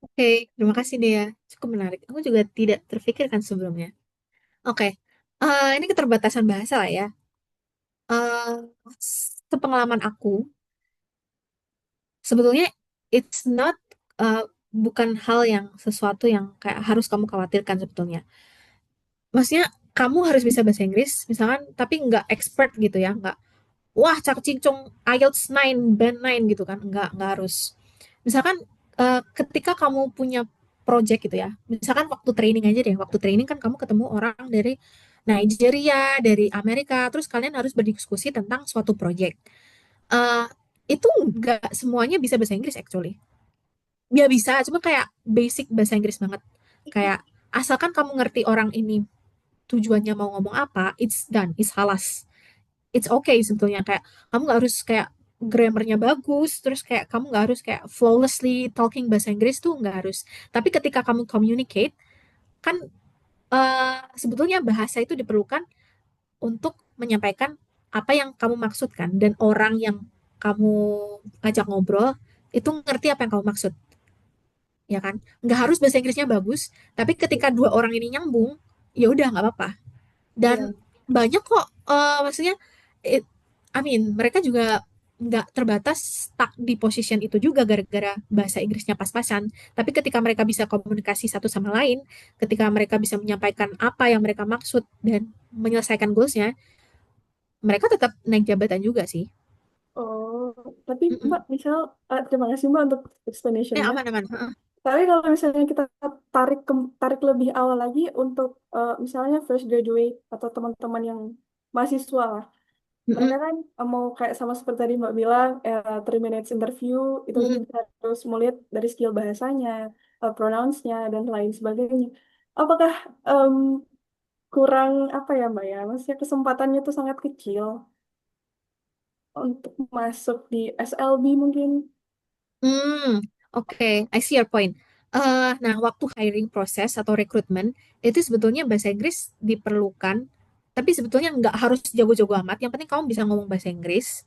Oke, terima kasih Dea. Cukup menarik. Aku juga tidak terfikirkan sebelumnya. Oke, ini keterbatasan bahasa lah ya. eh Sepengalaman aku, sebetulnya it's not bukan hal yang sesuatu yang kayak harus kamu khawatirkan sebetulnya. Maksudnya kamu harus bisa bahasa Inggris, misalkan, tapi nggak expert gitu ya, nggak wah cak cincong IELTS 9, band 9 gitu kan, nggak harus. Misalkan ketika kamu punya project gitu ya, misalkan waktu training aja deh, waktu training kan kamu ketemu orang dari Nigeria, dari Amerika, terus kalian harus berdiskusi tentang suatu project. eh itu nggak semuanya bisa bahasa Inggris actually. Ya bisa, cuma kayak basic bahasa Inggris banget. Kayak asalkan kamu ngerti orang ini tujuannya mau ngomong apa, it's done, it's halas. It's okay sebetulnya, kayak kamu nggak harus kayak grammarnya bagus, terus kayak kamu nggak harus kayak flawlessly talking bahasa Inggris tuh nggak harus. Tapi ketika kamu communicate, kan sebetulnya bahasa itu diperlukan untuk menyampaikan apa yang kamu maksudkan dan orang yang kamu ajak ngobrol itu ngerti apa yang kamu maksud, ya kan? Nggak harus bahasa Inggrisnya bagus, tapi ketika dua orang ini nyambung, ya udah nggak apa-apa. Dan Iya. banyak kok, maksudnya, it- I mean, mereka juga nggak terbatas stuck di position itu juga gara-gara bahasa Inggrisnya pas-pasan. Tapi ketika mereka bisa komunikasi satu sama lain, ketika mereka bisa menyampaikan apa yang mereka maksud dan menyelesaikan goalsnya, mereka tetap naik jabatan juga sih. Oh, Tapi Mbak, Mm-mm. misal, terima kasih Mbak untuk explanation-nya. Aman-aman. Tapi kalau misalnya kita tarik lebih awal lagi untuk misalnya fresh graduate atau teman-teman yang mahasiswa lah. Mereka Mm-mm. kan mau kayak sama seperti tadi Mbak bilang, 3 minutes interview, itu kan Mm-mm. kita harus melihat dari skill bahasanya, pronounce-nya, dan lain sebagainya. Apakah em, kurang apa ya Mbak ya? Maksudnya kesempatannya itu sangat kecil untuk masuk di SLB mungkin. Hmm, oke, I see your point. Nah, waktu hiring proses atau rekrutmen itu sebetulnya bahasa Inggris diperlukan, tapi sebetulnya nggak harus jago-jago amat. Yang penting kamu bisa ngomong bahasa Inggris,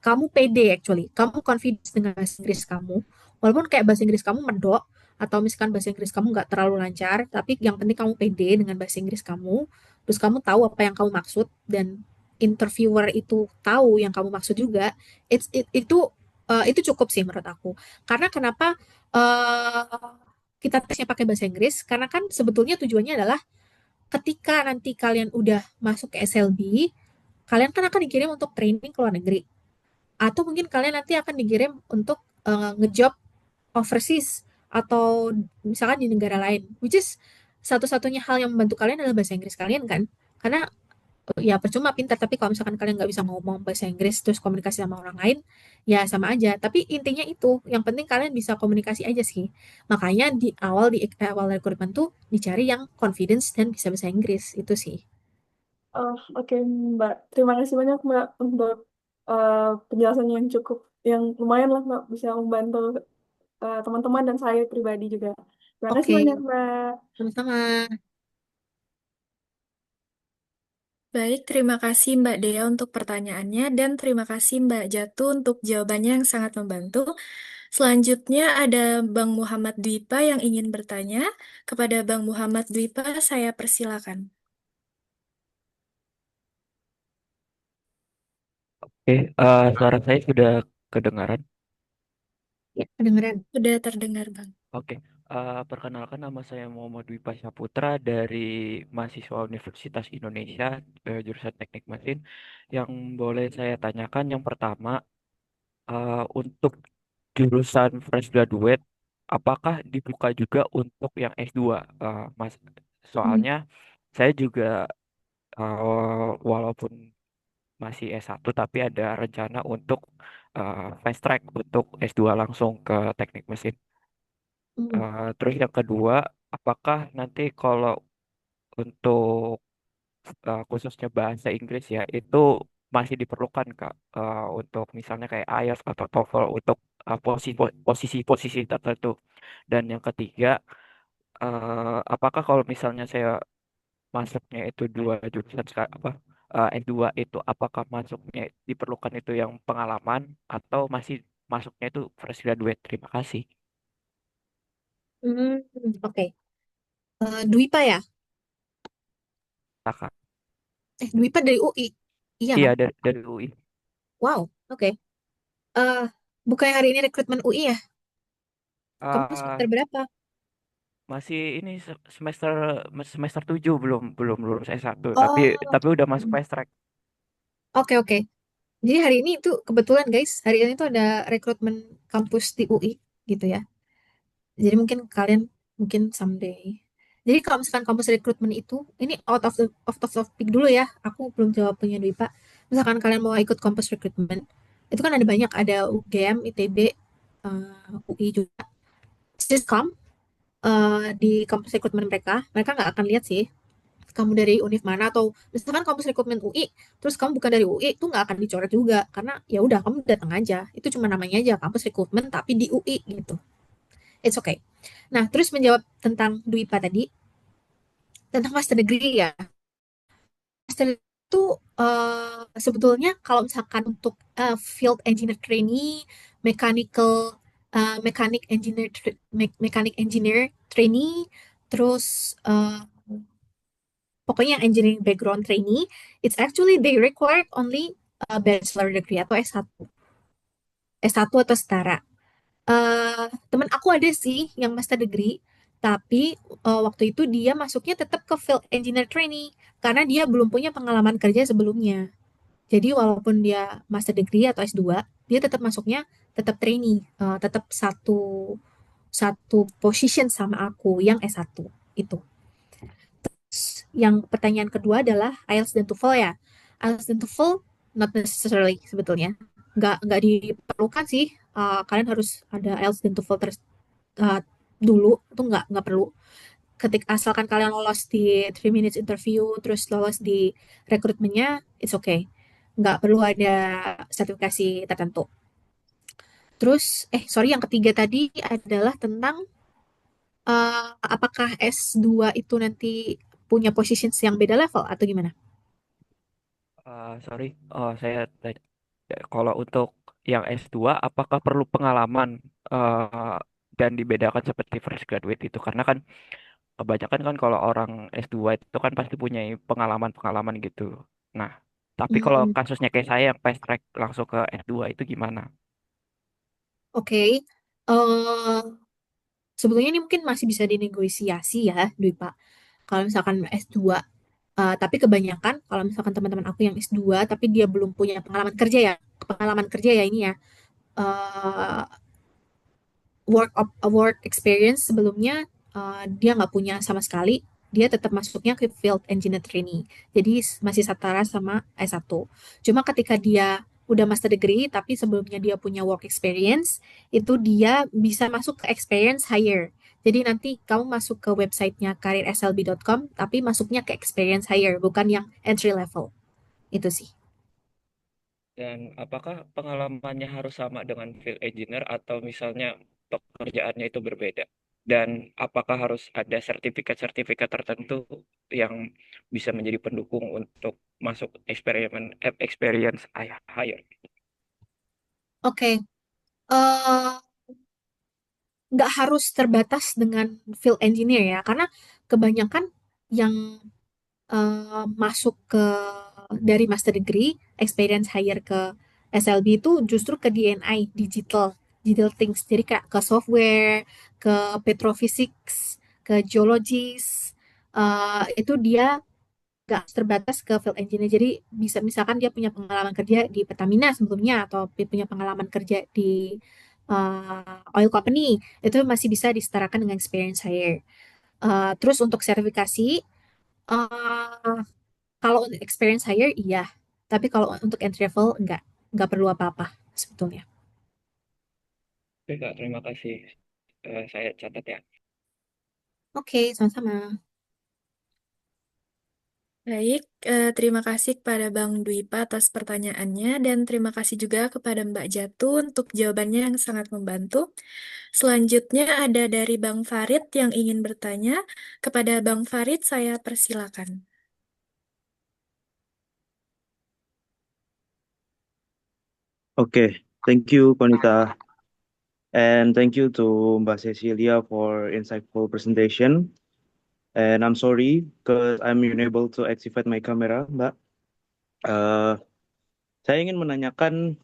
kamu pede actually, kamu confidence dengan bahasa Inggris kamu. Walaupun kayak bahasa Inggris kamu medok atau misalkan bahasa Inggris kamu nggak terlalu lancar, tapi yang penting kamu pede dengan bahasa Inggris kamu, terus kamu tahu apa yang kamu maksud dan interviewer itu tahu yang kamu maksud juga. Itu cukup sih menurut aku. Karena kenapa eh kita tesnya pakai bahasa Inggris? Karena kan sebetulnya tujuannya adalah ketika nanti kalian udah masuk ke SLB, kalian kan akan dikirim untuk training ke luar negeri. Atau mungkin kalian nanti akan dikirim untuk ngejob overseas atau misalkan di negara lain. Which is satu-satunya hal yang membantu kalian adalah bahasa Inggris kalian kan. Karena ya percuma pintar tapi kalau misalkan kalian nggak bisa ngomong bahasa Inggris terus komunikasi sama orang lain ya sama aja tapi intinya itu yang penting kalian bisa komunikasi aja sih makanya di awal rekrutmen tuh dicari yang confidence dan bisa bahasa Inggris itu sih. Oh, oke Mbak. Terima kasih banyak Mbak untuk penjelasan yang cukup, yang lumayan lah Mbak, bisa membantu teman-teman dan saya pribadi juga. Terima kasih Oke, banyak Mbak. sama-sama. Baik, terima kasih Mbak Dea untuk pertanyaannya dan terima kasih Mbak Jatu untuk jawabannya yang sangat membantu. Selanjutnya ada Bang Muhammad Dwipa yang ingin bertanya. Kepada Bang Muhammad Dwipa, saya persilakan. Oke, suara saya sudah kedengaran. Ya kedengeran. Sudah terdengar, Bang. Oke, perkenalkan nama saya Muhammad Dwi Pasyaputra dari mahasiswa Universitas Indonesia, jurusan Teknik Mesin. Yang boleh saya tanyakan yang pertama, untuk jurusan fresh graduate, apakah dibuka juga untuk yang S2? Mas, Hmm. soalnya saya juga walaupun masih S1 tapi ada rencana untuk fast track untuk S2 langsung ke teknik mesin. Hmm. Terus yang kedua, apakah nanti kalau untuk khususnya bahasa Inggris ya itu masih diperlukan Kak, untuk misalnya kayak IELTS atau TOEFL untuk posisi-posisi tertentu. Dan yang ketiga, apakah kalau misalnya saya masuknya itu dua jurusan apa S2 itu apakah masuknya diperlukan itu yang pengalaman atau masih masuknya itu fresh graduate? Terima kasih. Hmm, oke. Dwipa ya. Kakak. Dwipa dari UI iya Iya kan. dari UI. Wow, oke. eh Bukannya hari ini rekrutmen UI ya, kamu semester Ah, berapa? masih ini semester semester 7 belum belum lulus S1 Oh, tapi udah masuk fast track. oke oke. Jadi hari ini itu kebetulan guys, hari ini tuh ada rekrutmen kampus di UI gitu ya. Jadi mungkin kalian mungkin someday. Jadi kalau misalkan kampus rekrutmen itu, ini out of topic dulu ya. Aku belum jawab punya Dwi Pak. Misalkan kalian mau ikut kampus rekrutmen, itu kan ada banyak, ada UGM, ITB, UI juga. Just come di kampus rekrutmen mereka. Mereka nggak akan lihat sih kamu dari univ mana atau misalkan kampus rekrutmen UI terus kamu bukan dari UI itu nggak akan dicoret juga karena ya udah kamu datang aja itu cuma namanya aja kampus rekrutmen tapi di UI gitu. It's okay. Nah terus menjawab tentang Duipa tadi tentang master degree ya, master degree itu sebetulnya kalau misalkan untuk field engineer trainee, mechanical mechanic engineer trainee, terus pokoknya yang engineering background trainee, it's actually they required only a bachelor degree atau S1, S1 atau setara. Temen aku ada sih yang master degree, tapi waktu itu dia masuknya tetap ke field engineer trainee karena dia belum punya pengalaman kerja sebelumnya. Jadi walaupun dia master degree atau S2, dia tetap masuknya tetap trainee, tetap satu satu position sama aku yang S1 itu. Yang pertanyaan kedua adalah IELTS dan TOEFL ya. IELTS dan TOEFL not necessarily sebetulnya. Nggak diperlukan sih. Kalian harus ada IELTS dan TOEFL uh, dulu. Itu nggak perlu. Asalkan kalian lolos di 3 minutes interview, terus lolos di rekrutmennya, it's okay. Nggak perlu ada sertifikasi tertentu. Terus, sorry, yang ketiga tadi adalah tentang apakah S2 itu nanti punya positions yang beda level atau gimana? Sorry, saya tanya, kalau untuk yang S2, apakah perlu pengalaman eh, dan dibedakan seperti fresh graduate itu? Karena kan kebanyakan kan kalau orang S2 itu kan pasti punya pengalaman-pengalaman gitu. Nah, tapi kalau Hmm, kasusnya kayak saya yang fast track langsung ke S2 itu gimana? oke. Eh, Sebetulnya ini mungkin masih bisa dinegosiasi ya, Dwi Pak. Kalau misalkan S2, tapi kebanyakan kalau misalkan teman-teman aku yang S2 tapi dia belum punya pengalaman kerja ya ini ya, eh, work experience sebelumnya, dia nggak punya sama sekali, dia tetap masuknya ke field engineer trainee. Jadi masih setara sama S1. Cuma ketika dia udah master degree tapi sebelumnya dia punya work experience, itu dia bisa masuk ke experience hire. Jadi nanti kamu masuk ke websitenya karirslb.com tapi masuknya ke experience hire, bukan yang entry level. Itu sih. Dan apakah pengalamannya harus sama dengan field engineer atau misalnya pekerjaannya itu berbeda? Dan apakah harus ada sertifikat-sertifikat tertentu yang bisa menjadi pendukung untuk masuk experience hire? Oke, eh nggak harus terbatas dengan field engineer ya, karena kebanyakan yang masuk ke dari master degree, experience hire ke SLB itu justru ke DNI, digital things. Jadi kayak ke software, ke petrophysics, ke geologis, itu dia nggak terbatas ke field engineer. Jadi bisa misalkan dia punya pengalaman kerja di Pertamina sebelumnya atau punya pengalaman kerja di oil company, itu masih bisa disetarakan dengan experience hire. Terus untuk sertifikasi, uh, kalau untuk experience hire iya, tapi kalau untuk entry level enggak perlu apa-apa sebetulnya. Oke, Kak, terima kasih. Saya catat ya. Oke, sama-sama. Baik, terima kasih kepada Bang Dwipa atas pertanyaannya dan terima kasih juga kepada Mbak Jatu untuk jawabannya yang sangat membantu. Selanjutnya ada dari Bang Farid yang ingin bertanya. Kepada Bang Farid, saya persilakan. Okay, thank you, Konita, and thank you to Mbak Cecilia for insightful presentation. And I'm sorry because I'm unable to activate my camera, Mbak. Eh, saya ingin menanyakan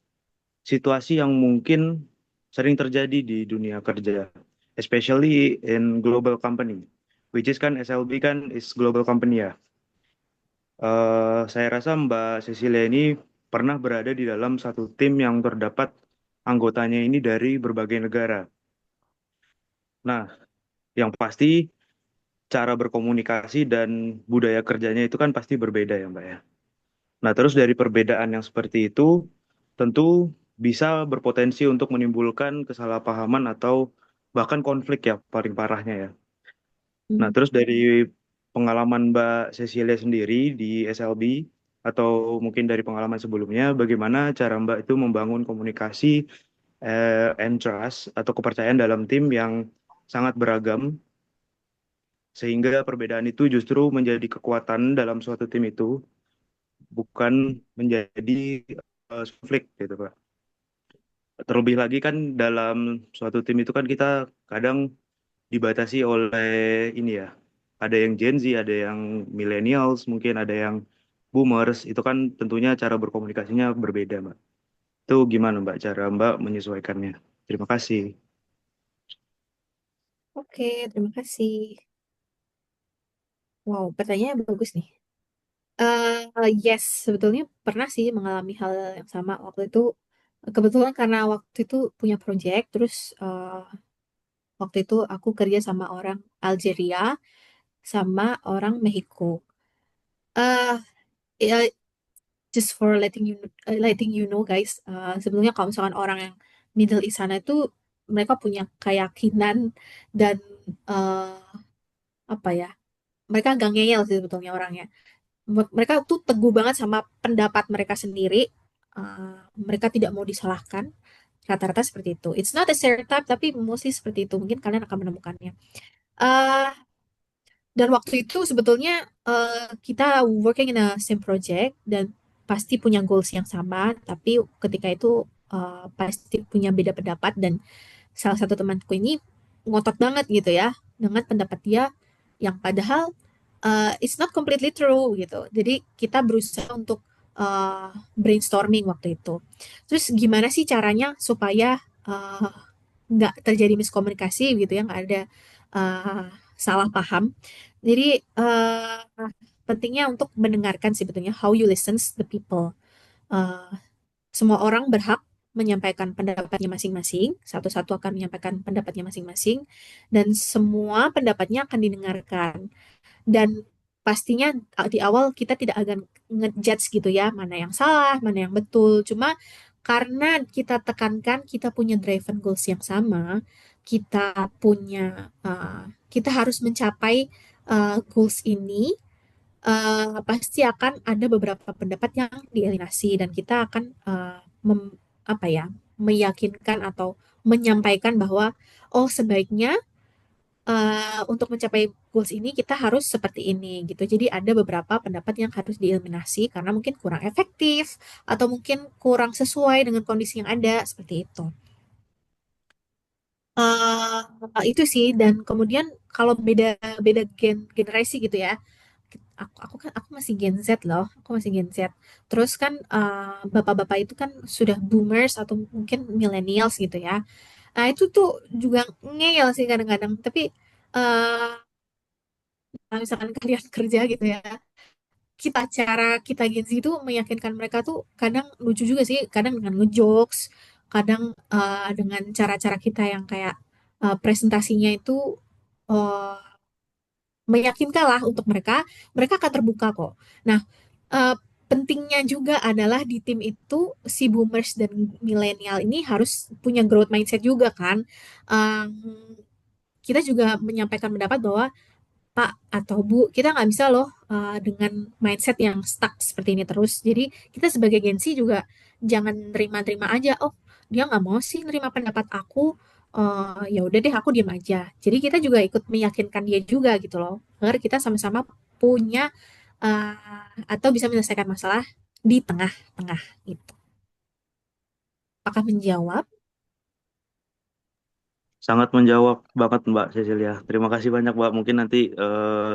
situasi yang mungkin sering terjadi di dunia kerja, especially in global company, which is kan SLB kan is global company ya. Saya rasa Mbak Cecilia ini pernah berada di dalam satu tim yang terdapat anggotanya ini dari berbagai negara. Nah, yang pasti cara berkomunikasi dan budaya kerjanya itu kan pasti berbeda ya, Mbak ya. Nah, terus dari perbedaan yang seperti itu, tentu bisa berpotensi untuk menimbulkan kesalahpahaman atau bahkan konflik ya, paling parahnya ya. Nah, Hmm. terus dari pengalaman Mbak Cecilia sendiri di SLB, atau mungkin dari pengalaman sebelumnya, bagaimana cara Mbak itu membangun komunikasi and trust atau kepercayaan dalam tim yang sangat beragam, sehingga perbedaan itu justru menjadi kekuatan dalam suatu tim itu, bukan menjadi konflik gitu Pak. Terlebih lagi kan dalam suatu tim itu kan kita kadang dibatasi oleh ini ya. Ada yang Gen Z, ada yang millennials, mungkin ada yang boomers. Itu kan tentunya cara berkomunikasinya berbeda, Mbak. Itu gimana, Mbak, cara Mbak menyesuaikannya? Terima kasih. Oke, terima kasih. Wow, pertanyaannya bagus nih. Yes, sebetulnya pernah sih mengalami hal yang sama waktu itu. Kebetulan karena waktu itu punya project, terus waktu itu aku kerja sama orang Algeria, sama orang Mexico. eh ya, just for letting you know guys, sebetulnya kalau misalkan orang yang Middle East sana itu mereka punya keyakinan dan eh apa ya, mereka agak ngeyel sih sebetulnya orangnya. Mereka tuh teguh banget sama pendapat mereka sendiri. Mereka tidak mau disalahkan. Rata-rata seperti itu. It's not a stereotype, tapi mostly seperti itu. Mungkin kalian akan menemukannya. Eh dan waktu itu sebetulnya kita working in a same project dan pasti punya goals yang sama, tapi ketika itu pasti punya beda pendapat dan salah satu temanku ini ngotot banget gitu ya dengan pendapat dia yang padahal it's not completely true gitu. Jadi kita berusaha untuk brainstorming waktu itu. Terus gimana sih caranya supaya uh, nggak terjadi miskomunikasi gitu ya, nggak ada uh, salah paham. Jadi pentingnya untuk mendengarkan sebetulnya how you listen the people. Uh, Semua orang berhak menyampaikan pendapatnya masing-masing, satu-satu akan menyampaikan pendapatnya masing-masing, dan semua pendapatnya akan didengarkan. Dan pastinya di awal kita tidak akan ngejudge gitu ya, mana yang salah, mana yang betul. Cuma karena kita tekankan kita punya driven goals yang sama, kita harus mencapai goals ini, pasti akan ada beberapa pendapat yang dieliminasi dan kita akan apa ya, meyakinkan atau menyampaikan bahwa oh sebaiknya untuk mencapai goals ini kita harus seperti ini gitu. Jadi ada beberapa pendapat yang harus dieliminasi karena mungkin kurang efektif atau mungkin kurang sesuai dengan kondisi yang ada seperti itu. Itu sih, dan kemudian kalau beda beda generasi gitu ya. Aku kan aku masih Gen Z loh, aku masih Gen Z. Terus kan bapak-bapak itu kan sudah boomers atau mungkin millennials gitu ya. Nah, itu tuh juga ngeyel sih kadang-kadang. Tapi eh kalau misalkan kalian kerja gitu ya, cara kita Gen Z itu meyakinkan mereka tuh kadang lucu juga sih, kadang dengan ngejokes, kadang dengan cara-cara kita yang kayak presentasinya itu eh, meyakinkan lah untuk mereka, mereka akan terbuka kok. Nah, eh, pentingnya juga adalah di tim itu si boomers dan milenial ini harus punya growth mindset juga kan. Kita juga menyampaikan pendapat bahwa Pak atau Bu, kita nggak bisa loh dengan mindset yang stuck seperti ini terus. Jadi kita sebagai Gensi juga jangan terima-terima aja. Oh, dia nggak mau sih nerima pendapat aku. Ya udah deh, aku diam aja. Jadi kita juga ikut meyakinkan dia juga gitu loh, agar kita sama-sama punya atau bisa menyelesaikan masalah di tengah-tengah itu. Apakah menjawab? Sangat menjawab banget Mbak Cecilia. Terima kasih banyak Mbak. Mungkin nanti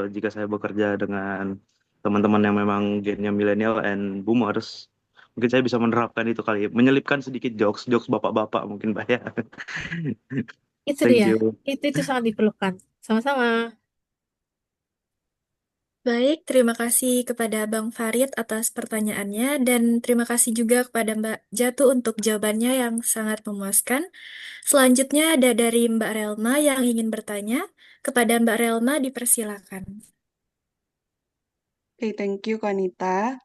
jika saya bekerja dengan teman-teman yang memang gennya milenial and boomers, mungkin saya bisa menerapkan itu kali. Menyelipkan sedikit jokes bapak-bapak mungkin Mbak ya. Itu Thank dia. you. Itu sangat diperlukan. Sama-sama. Baik, terima kasih kepada Bang Farid atas pertanyaannya dan terima kasih juga kepada Mbak Jatu untuk jawabannya yang sangat memuaskan. Selanjutnya ada dari Mbak Relma yang ingin bertanya. Kepada Mbak Relma dipersilakan. Okay, thank you, Konita.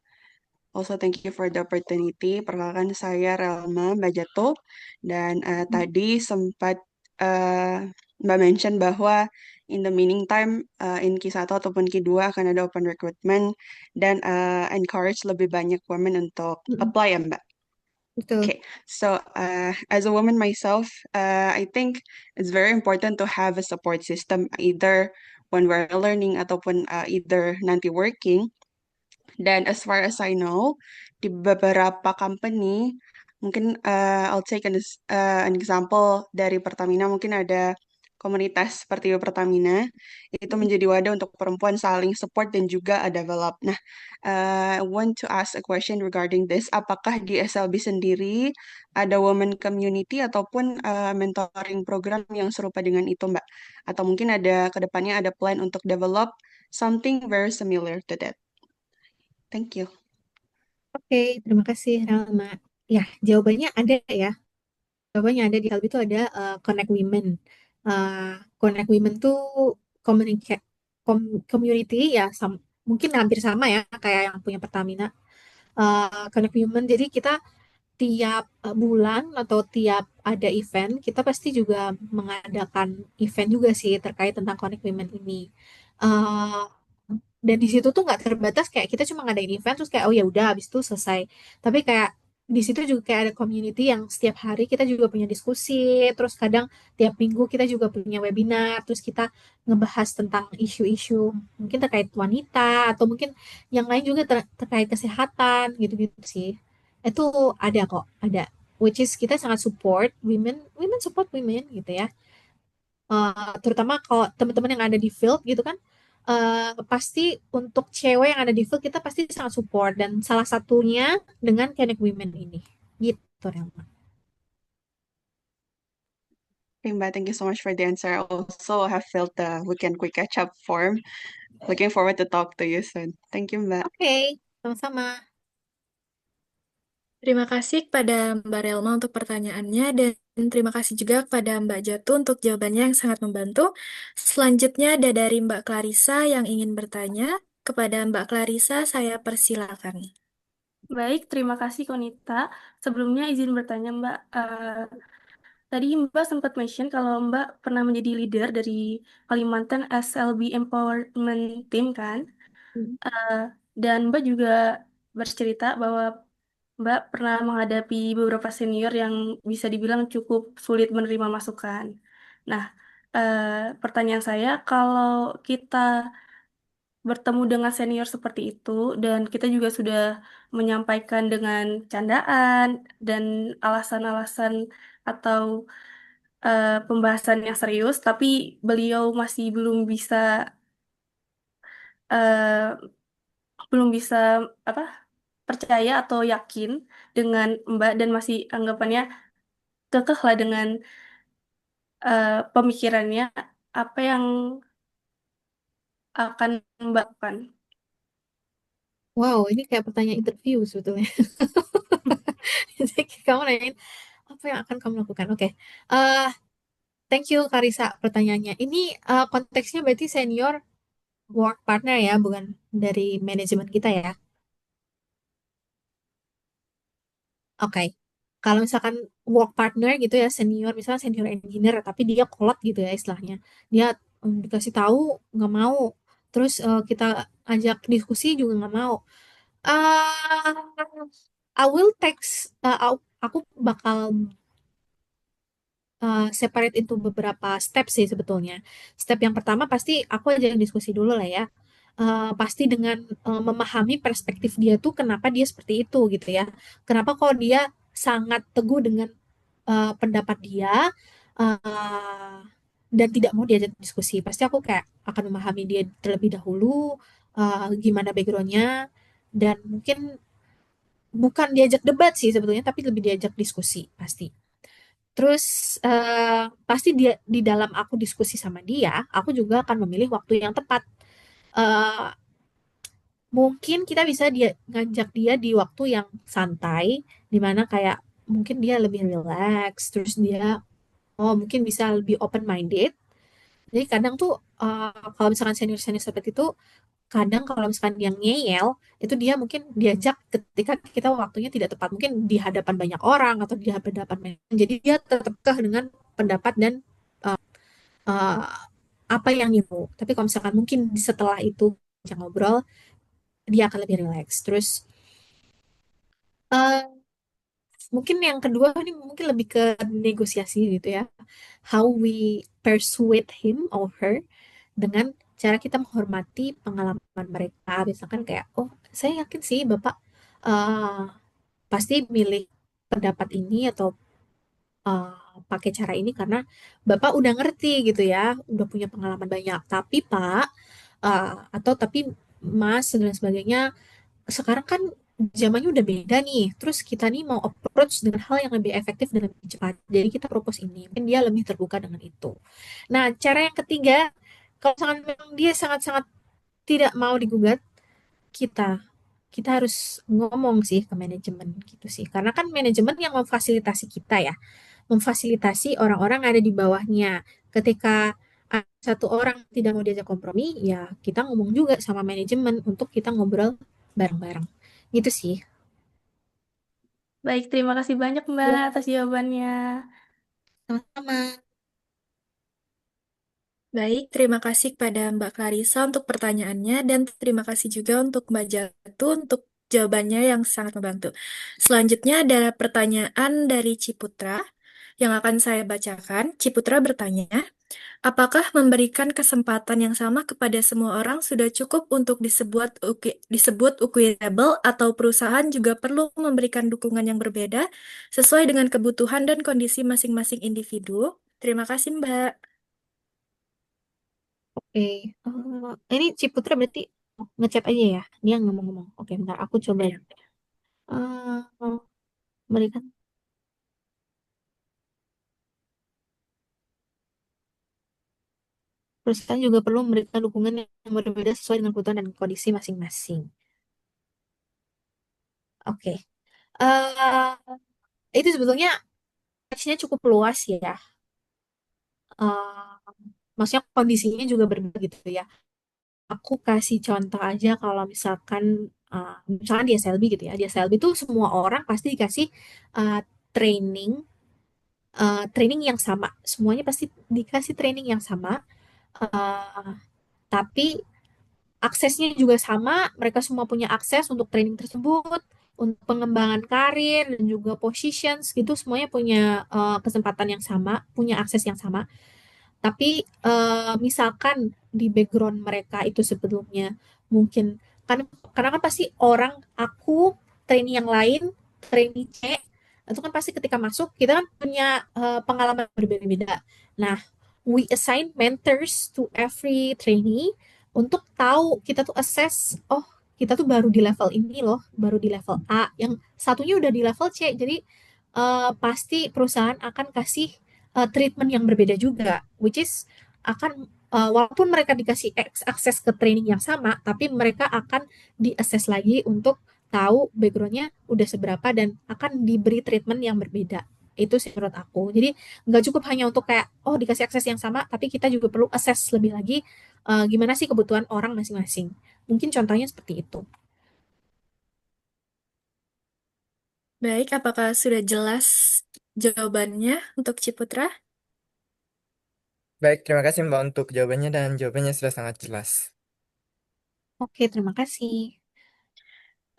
Also, thank you for the opportunity. Perkenalkan saya Relma Mbak Jatuh. Dan tadi sempat Mbak mention bahwa in the meantime, in Q1 ataupun Q2 akan ada open recruitment dan encourage lebih banyak women untuk Mm-mm. apply ya Mbak. Betul. Okay, so as a woman myself, I think it's very important to have a support system either when we're learning ataupun either nanti working. Dan as far as I know, di beberapa company, mungkin I'll take an example dari Pertamina, mungkin ada komunitas seperti Pertamina, itu menjadi wadah untuk perempuan saling support dan juga develop. Nah, I want to ask a question regarding this. Apakah di SLB sendiri ada women community ataupun mentoring program yang serupa dengan itu, Mbak? Atau mungkin ada kedepannya ada plan untuk develop something very similar to that? Thank you. Oke, terima kasih Rama. Ya, jawabannya ada ya. Jawabannya ada di Help itu ada Connect Women. Connect Women tuh communica- community ya, mungkin hampir sama ya kayak yang punya Pertamina. Connect Women. Jadi kita tiap bulan atau tiap ada event, kita pasti juga mengadakan event juga sih terkait tentang Connect Women ini. Eh, dan di situ tuh nggak terbatas kayak kita cuma ngadain event terus kayak oh ya udah habis itu selesai. Tapi kayak di situ juga kayak ada community yang setiap hari kita juga punya diskusi, terus kadang tiap minggu kita juga punya webinar, terus kita ngebahas tentang isu-isu mungkin terkait wanita atau mungkin yang lain juga terkait kesehatan gitu-gitu sih. Itu ada kok, ada. Which is kita sangat support women, women support women gitu ya. Terutama kalau teman-teman yang ada di field gitu kan, pasti untuk cewek yang ada di field kita pasti sangat support dan salah satunya dengan Connect Women ini gitu Relma. Rimba, thank you so much for the answer. I also have filled the weekend quick catch up form. Looking forward to talk to you soon. Thank you, Mbak. Oke, sama-sama. Terima kasih kepada Mbak Relma untuk pertanyaannya dan terima kasih juga kepada Mbak Jatuh untuk jawabannya yang sangat membantu. Selanjutnya ada dari Mbak Clarissa yang ingin bertanya. Kepada Mbak Clarissa, saya persilakan. Baik, terima kasih Konita. Sebelumnya izin bertanya Mbak, tadi Mbak sempat mention kalau Mbak pernah menjadi leader dari Kalimantan SLB Empowerment Team kan? Eh, dan Mbak juga bercerita bahwa Mbak pernah menghadapi beberapa senior yang bisa dibilang cukup sulit menerima masukan. Nah, eh, pertanyaan saya, kalau kita bertemu dengan senior seperti itu dan kita juga sudah menyampaikan dengan candaan dan alasan-alasan atau pembahasan yang serius, tapi beliau masih eh, belum bisa apa percaya atau yakin dengan Mbak dan masih anggapannya kekeh lah dengan pemikirannya, apa yang akan Mbak lakukan? Wow, ini kayak pertanyaan interview sebetulnya. Jadi kamu nanyain apa yang akan kamu lakukan? Oke. eh Thank you Karisa pertanyaannya. Ini konteksnya berarti senior work partner ya, bukan dari manajemen kita ya. Oke. Kalau misalkan work partner gitu ya, senior, misalnya senior engineer, tapi dia kolot gitu ya istilahnya. Dia dikasih tahu nggak mau. Terus kita ajak diskusi juga nggak mau. uh, I will text, aku bakal separate into beberapa step sih sebetulnya. Step yang pertama pasti aku aja yang diskusi dulu lah ya. Pasti dengan memahami perspektif dia tuh kenapa dia seperti itu gitu ya. Kenapa kok dia sangat teguh dengan pendapat dia uh, dan tidak mau diajak diskusi. Pasti aku kayak akan memahami dia terlebih dahulu, gimana backgroundnya dan mungkin bukan diajak debat sih sebetulnya, tapi lebih diajak diskusi pasti. Terus pasti dia di dalam aku diskusi sama dia, aku juga akan memilih waktu yang tepat. Eh, Mungkin kita bisa ngajak dia di waktu yang santai, di mana kayak mungkin dia lebih relax, terus dia oh mungkin bisa lebih open minded. Jadi kadang tuh kalau misalkan senior-senior seperti itu, kadang kalau misalkan dia ngeyel, itu dia mungkin diajak ketika kita waktunya tidak tepat, mungkin di hadapan banyak orang atau di hadapan jadi dia tetap kekeh dengan pendapat dan uh, apa yang dia mau. Tapi kalau misalkan mungkin setelah itu bisa ngobrol, dia akan lebih relax. Terus uh, mungkin yang kedua ini mungkin lebih ke negosiasi gitu ya. How we persuade him or her dengan cara kita menghormati pengalaman mereka. Misalkan kayak, oh saya yakin sih Bapak uh, pasti milih pendapat ini atau pakai cara ini karena Bapak udah ngerti gitu ya, udah punya pengalaman banyak. Tapi Pak, atau tapi Mas dan sebagainya, sekarang kan zamannya udah beda nih. Terus kita nih mau approach dengan hal yang lebih efektif dan lebih cepat. Jadi kita propose ini. Mungkin dia lebih terbuka dengan itu. Nah, cara yang ketiga, kalau misalkan memang dia sangat-sangat tidak mau digugat, kita. kita harus ngomong sih ke manajemen gitu sih. Karena kan manajemen yang memfasilitasi kita ya, memfasilitasi orang-orang yang ada di bawahnya. Ketika ada satu orang tidak mau diajak kompromi, ya kita ngomong juga sama manajemen untuk kita ngobrol bareng-bareng. Gitu sih. Baik, terima kasih banyak Mbak Ya, atas jawabannya. sama-sama. Baik, terima kasih kepada Mbak Clarissa untuk pertanyaannya dan terima kasih juga untuk Mbak Jatu untuk jawabannya yang sangat membantu. Selanjutnya ada pertanyaan dari Ciputra yang akan saya bacakan. Ciputra bertanya, apakah memberikan kesempatan yang sama kepada semua orang sudah cukup untuk disebut equitable atau perusahaan juga perlu memberikan dukungan yang berbeda sesuai dengan kebutuhan dan kondisi masing-masing individu? Terima kasih, Mbak. Oke. Ini Ciputra berarti ngechat aja ya. Dia ngomong-ngomong. Oke, bentar aku coba. Iya. eh Berikan perusahaan juga perlu memberikan dukungan yang berbeda sesuai dengan kebutuhan dan kondisi masing-masing. Oke. eh itu sebetulnya teksnya cukup luas ya. eh Maksudnya kondisinya juga berbeda gitu ya. Aku kasih contoh aja kalau misalkan di SLB gitu ya. Di SLB itu semua orang pasti dikasih eh, training training yang sama. Semuanya pasti dikasih training yang sama. eh, tapi aksesnya juga sama, mereka semua punya akses untuk training tersebut, untuk pengembangan karir dan juga positions gitu, semuanya punya kesempatan yang sama, punya akses yang sama. Tapi misalkan di background mereka itu sebelumnya mungkin kan karena kan pasti orang aku trainee yang lain, trainee C itu kan pasti ketika masuk kita kan punya pengalaman berbeda-beda. Nah, we assign mentors to every trainee untuk tahu kita tuh assess, oh kita tuh baru di level ini loh, baru di level A, yang satunya udah di level C. Jadi pasti perusahaan akan kasih treatment yang berbeda juga, which is akan walaupun mereka dikasih akses ke training yang sama, tapi mereka akan di-assess lagi untuk tahu backgroundnya udah seberapa dan akan diberi treatment yang berbeda. Itu sih menurut aku. Jadi nggak cukup hanya untuk kayak, oh dikasih akses yang sama, tapi kita juga perlu assess lebih lagi gimana sih kebutuhan orang masing-masing. Mungkin contohnya seperti itu. Baik, apakah sudah jelas jawabannya untuk Ciputra? Baik, terima kasih Mbak untuk jawabannya dan jawabannya sudah sangat jelas. Oke, terima kasih.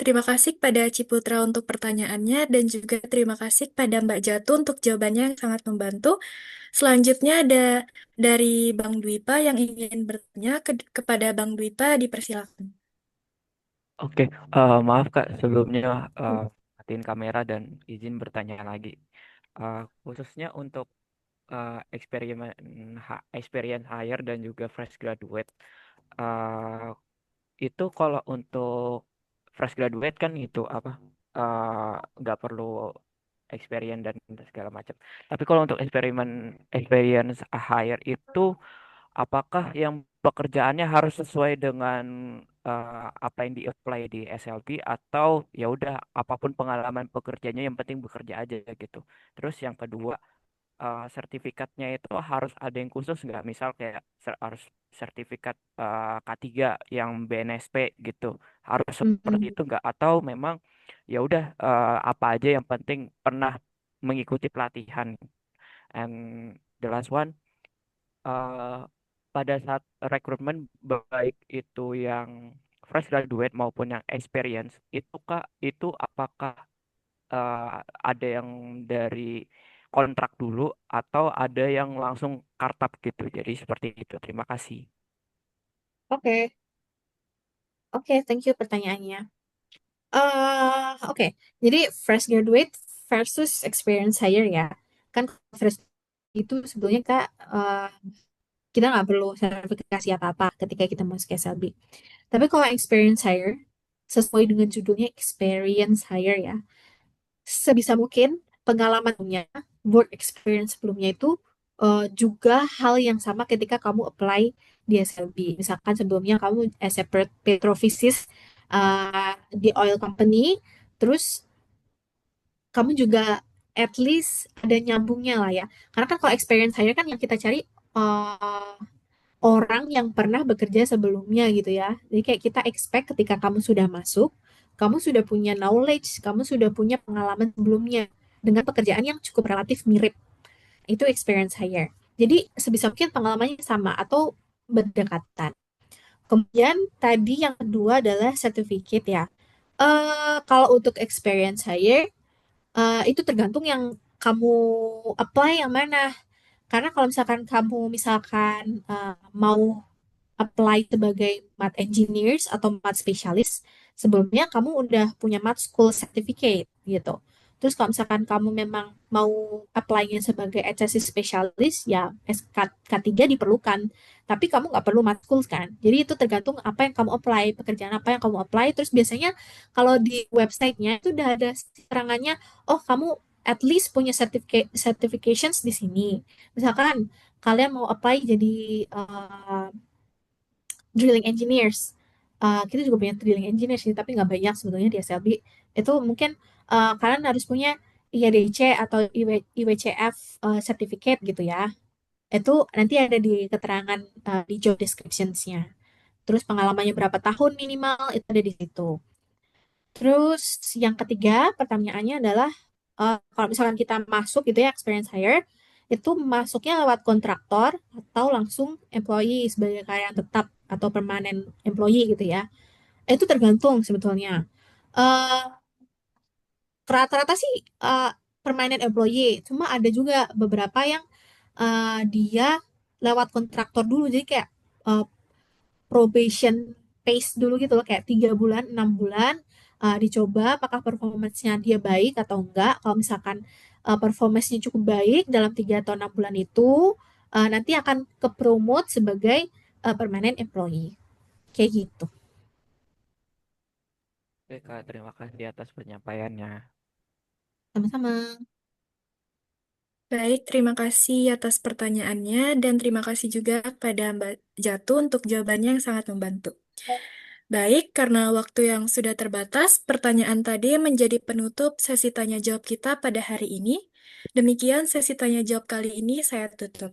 Terima kasih kepada Ciputra untuk pertanyaannya dan juga terima kasih kepada Mbak Jatu untuk jawabannya yang sangat membantu. Selanjutnya ada dari Bang Dwipa yang ingin bertanya kepada Bang Dwipa, dipersilakan. Oke, maaf Kak, sebelumnya matiin kamera dan izin bertanya lagi. Khususnya untuk experience hire dan juga fresh graduate. eh, itu kalau untuk fresh graduate kan itu apa? Nggak perlu experience dan segala macam. Tapi kalau untuk experience hire itu apakah yang pekerjaannya harus sesuai dengan apa yang di-apply di SLB atau ya udah apapun pengalaman pekerjaannya yang penting bekerja aja gitu. Terus yang kedua, sertifikatnya itu harus ada yang khusus nggak? Misal kayak harus sertifikat K3 yang BNSP gitu. Harus seperti Mm-mm. itu nggak? Atau memang ya udah apa aja yang penting pernah mengikuti pelatihan. And the last one, eh, pada saat rekrutmen baik itu yang fresh graduate maupun yang experience itu Kak, itu apakah eh, ada yang dari kontrak dulu atau ada yang langsung kartap gitu. Jadi seperti itu. Terima kasih. Oke, oke, thank you pertanyaannya. Oke, jadi fresh graduate versus experience hire ya. Kan fresh itu sebetulnya Kak, kita nggak perlu sertifikasi apa-apa ketika kita masuk SLB. Tapi kalau experience hire, sesuai dengan judulnya experience hire ya, sebisa mungkin pengalamannya, work experience sebelumnya itu juga hal yang sama ketika kamu apply di SLB. Misalkan sebelumnya kamu as a petrophysicist di oil company, terus kamu juga at least ada nyambungnya lah ya. Karena kan kalau experience hire kan yang kita cari uh, orang yang pernah bekerja sebelumnya gitu ya. Jadi kayak kita expect ketika kamu sudah masuk, kamu sudah punya knowledge, kamu sudah punya pengalaman sebelumnya dengan pekerjaan yang cukup relatif mirip. Itu experience hire. Jadi sebisa mungkin pengalamannya sama atau berdekatan. Kemudian tadi yang kedua adalah certificate ya. Kalau untuk experience hire, itu tergantung yang kamu apply yang mana. Karena kalau misalkan kamu misalkan mau apply sebagai math engineers atau math specialist, sebelumnya kamu udah punya math school certificate gitu. Terus kalau misalkan kamu memang mau apply-nya sebagai HSC specialist, ya SK3 diperlukan. Tapi kamu nggak perlu math school kan. Jadi itu tergantung apa yang kamu apply, pekerjaan apa yang kamu apply. Terus biasanya kalau di websitenya itu udah ada keterangannya, oh kamu at least punya certifications di sini. Misalkan kalian mau apply jadi drilling engineers. Kita juga punya drilling engineers sih, tapi nggak banyak sebetulnya di SLB. Itu mungkin kalian harus punya IADC atau IWCF certificate gitu ya. Itu nanti ada di keterangan di job descriptions-nya. Terus pengalamannya berapa tahun minimal itu ada di situ. Terus yang ketiga pertanyaannya adalah kalau misalkan kita masuk gitu ya experience hire itu masuknya lewat kontraktor atau langsung employee sebagai karyawan tetap atau permanent employee gitu ya. Itu tergantung sebetulnya. Eh Rata-rata sih permanent employee, cuma ada juga beberapa yang dia lewat kontraktor dulu jadi kayak eh, probation phase dulu gitu loh kayak 3 bulan 6 bulan dicoba apakah performance-nya dia baik atau enggak kalau misalkan performance-nya cukup baik dalam 3 atau 6 bulan itu nanti akan ke promote sebagai permanent employee kayak gitu. Oke, Kak, terima kasih atas penyampaiannya. Sama-sama. Baik, terima kasih atas pertanyaannya dan terima kasih juga kepada Mbak Jatuh untuk jawabannya yang sangat membantu. Baik, karena waktu yang sudah terbatas, pertanyaan tadi menjadi penutup sesi tanya jawab kita pada hari ini. Demikian sesi tanya jawab kali ini saya tutup.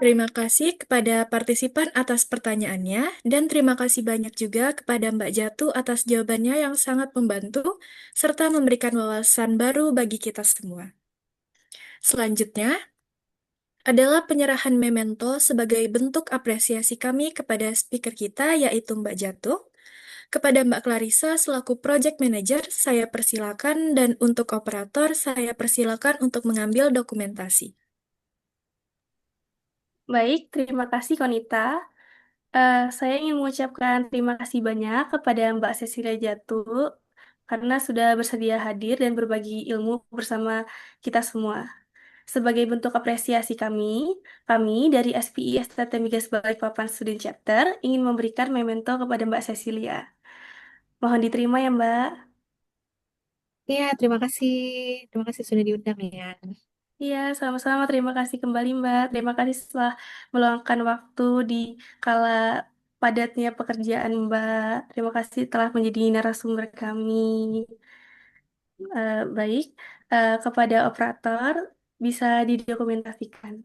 Terima kasih kepada partisipan atas pertanyaannya, dan terima kasih banyak juga kepada Mbak Jatuh atas jawabannya yang sangat membantu, serta memberikan wawasan baru bagi kita semua. Selanjutnya adalah penyerahan memento sebagai bentuk apresiasi kami kepada speaker kita, yaitu Mbak Jatuh. Kepada Mbak Clarissa selaku Project Manager, saya persilakan, dan untuk operator, saya persilakan untuk mengambil dokumentasi. Baik, terima kasih Konita. Saya ingin mengucapkan terima kasih banyak kepada Mbak Cecilia Jatuh karena sudah bersedia hadir dan berbagi ilmu bersama kita semua. Sebagai bentuk apresiasi kami dari SPI STT Migas Balikpapan Student Chapter ingin memberikan memento kepada Mbak Cecilia. Mohon diterima ya, Mbak. Ya, terima kasih. Terima kasih sudah diundang ya. Iya, sama-sama. Terima kasih kembali, Mbak. Terima kasih setelah meluangkan waktu di kala padatnya pekerjaan, Mbak. Terima kasih telah menjadi narasumber kami. Baik, kepada operator bisa didokumentasikan.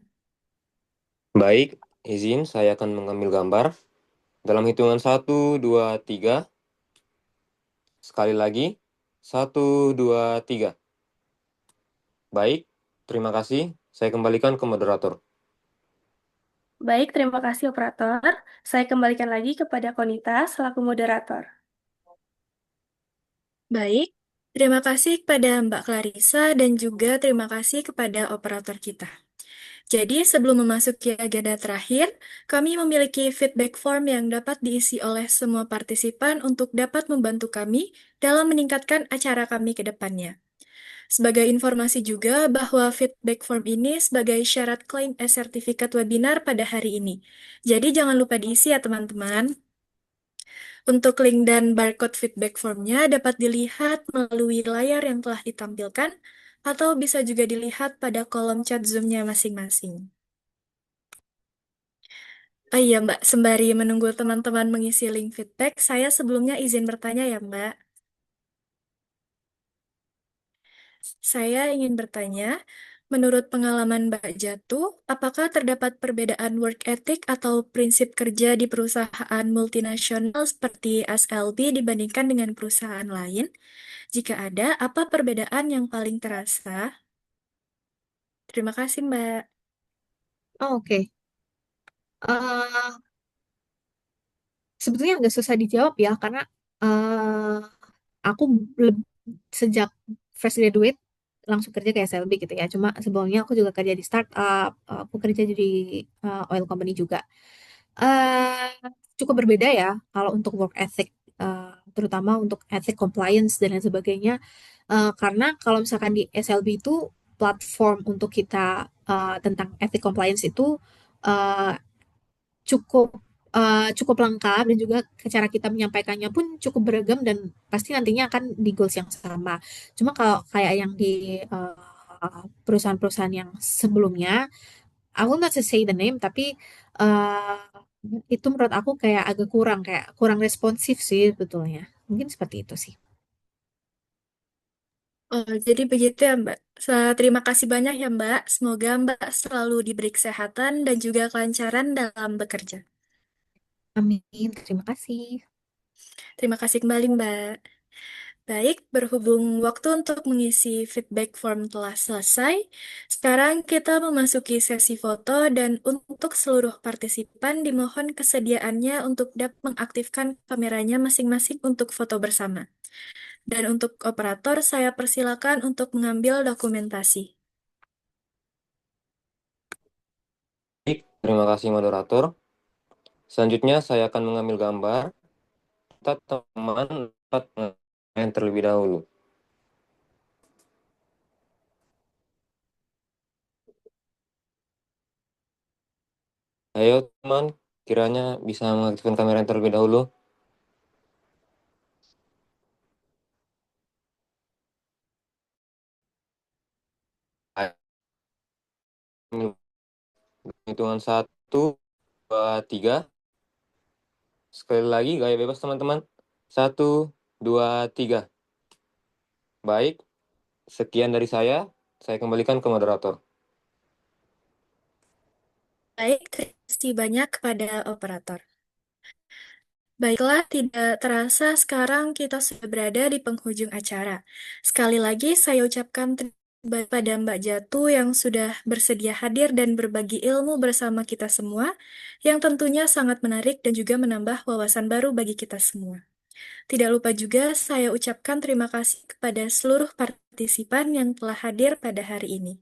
Baik, izin saya akan mengambil gambar. Dalam hitungan 1, 2, 3. Sekali lagi, 1, 2, 3. Baik, terima kasih. Saya kembalikan ke moderator. Baik, terima kasih operator. Saya kembalikan lagi kepada Konita selaku moderator. Baik, terima kasih kepada Mbak Clarissa dan juga terima kasih kepada operator kita. Jadi, sebelum memasuki agenda terakhir, kami memiliki feedback form yang dapat diisi oleh semua partisipan untuk dapat membantu kami dalam meningkatkan acara kami ke depannya. Sebagai informasi juga bahwa feedback form ini sebagai syarat klaim sertifikat webinar pada hari ini. Jadi jangan lupa diisi ya teman-teman. Untuk link dan barcode feedback formnya dapat dilihat melalui layar yang telah ditampilkan atau bisa juga dilihat pada kolom chat Zoom-nya masing-masing. Oh iya Mbak, sembari menunggu teman-teman mengisi link feedback, saya sebelumnya izin bertanya ya Mbak. Saya ingin bertanya, menurut pengalaman Mbak Jatuh, apakah terdapat perbedaan work ethic atau prinsip kerja di perusahaan multinasional seperti SLB dibandingkan dengan perusahaan lain? Jika ada, apa perbedaan yang paling terasa? Terima kasih Mbak. Oh, oke. Eh, Sebetulnya agak susah dijawab ya, karena eh aku leb- sejak fresh graduate langsung kerja ke SLB gitu ya. Cuma sebelumnya aku juga kerja di startup, aku kerja di oil company juga. eh Cukup berbeda ya kalau untuk work ethic, terutama untuk ethic compliance dan lain sebagainya. Karena kalau misalkan di SLB itu platform untuk kita tentang ethic compliance itu eh, cukup cukup lengkap, dan juga cara kita menyampaikannya pun cukup beragam dan pasti nantinya akan di goals yang sama. Cuma kalau kayak yang di perusahaan-perusahaan yang sebelumnya, I will not say the name, tapi uh, itu menurut aku kayak kurang responsif sih sebetulnya. Mungkin seperti itu sih. Oh, jadi begitu ya Mbak. Terima kasih banyak ya Mbak. Semoga Mbak selalu diberi kesehatan dan juga kelancaran dalam bekerja. Amin. Terima kasih. Terima kasih kembali Mbak. Baik, berhubung waktu untuk mengisi feedback form telah selesai, sekarang kita memasuki sesi foto dan untuk seluruh partisipan dimohon kesediaannya untuk dapat mengaktifkan kameranya masing-masing untuk foto bersama. Dan untuk operator, saya persilakan untuk mengambil dokumentasi. Baik, terima kasih moderator. Selanjutnya saya akan mengambil gambar. Kita teman dapat mengamen terlebih dahulu. Ayo teman, kiranya bisa mengaktifkan kamera terlebih dahulu. Hitungan 1, 2, 3. Sekali lagi, gaya bebas teman-teman. 1, 2, 3. Baik, sekian dari saya. Saya kembalikan ke moderator. Baik, terima kasih banyak kepada operator. Baiklah, tidak terasa sekarang kita sudah berada di penghujung acara. Sekali lagi saya ucapkan terima kasih pada Mbak Jatuh yang sudah bersedia hadir dan berbagi ilmu bersama kita semua, yang tentunya sangat menarik dan juga menambah wawasan baru bagi kita semua. Tidak lupa juga saya ucapkan terima kasih kepada seluruh partisipan yang telah hadir pada hari ini.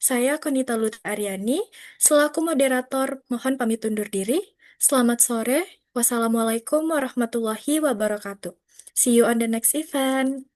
Saya Konita Lut Aryani, selaku moderator mohon pamit undur diri. Selamat sore. Wassalamualaikum warahmatullahi wabarakatuh. See you on the next event.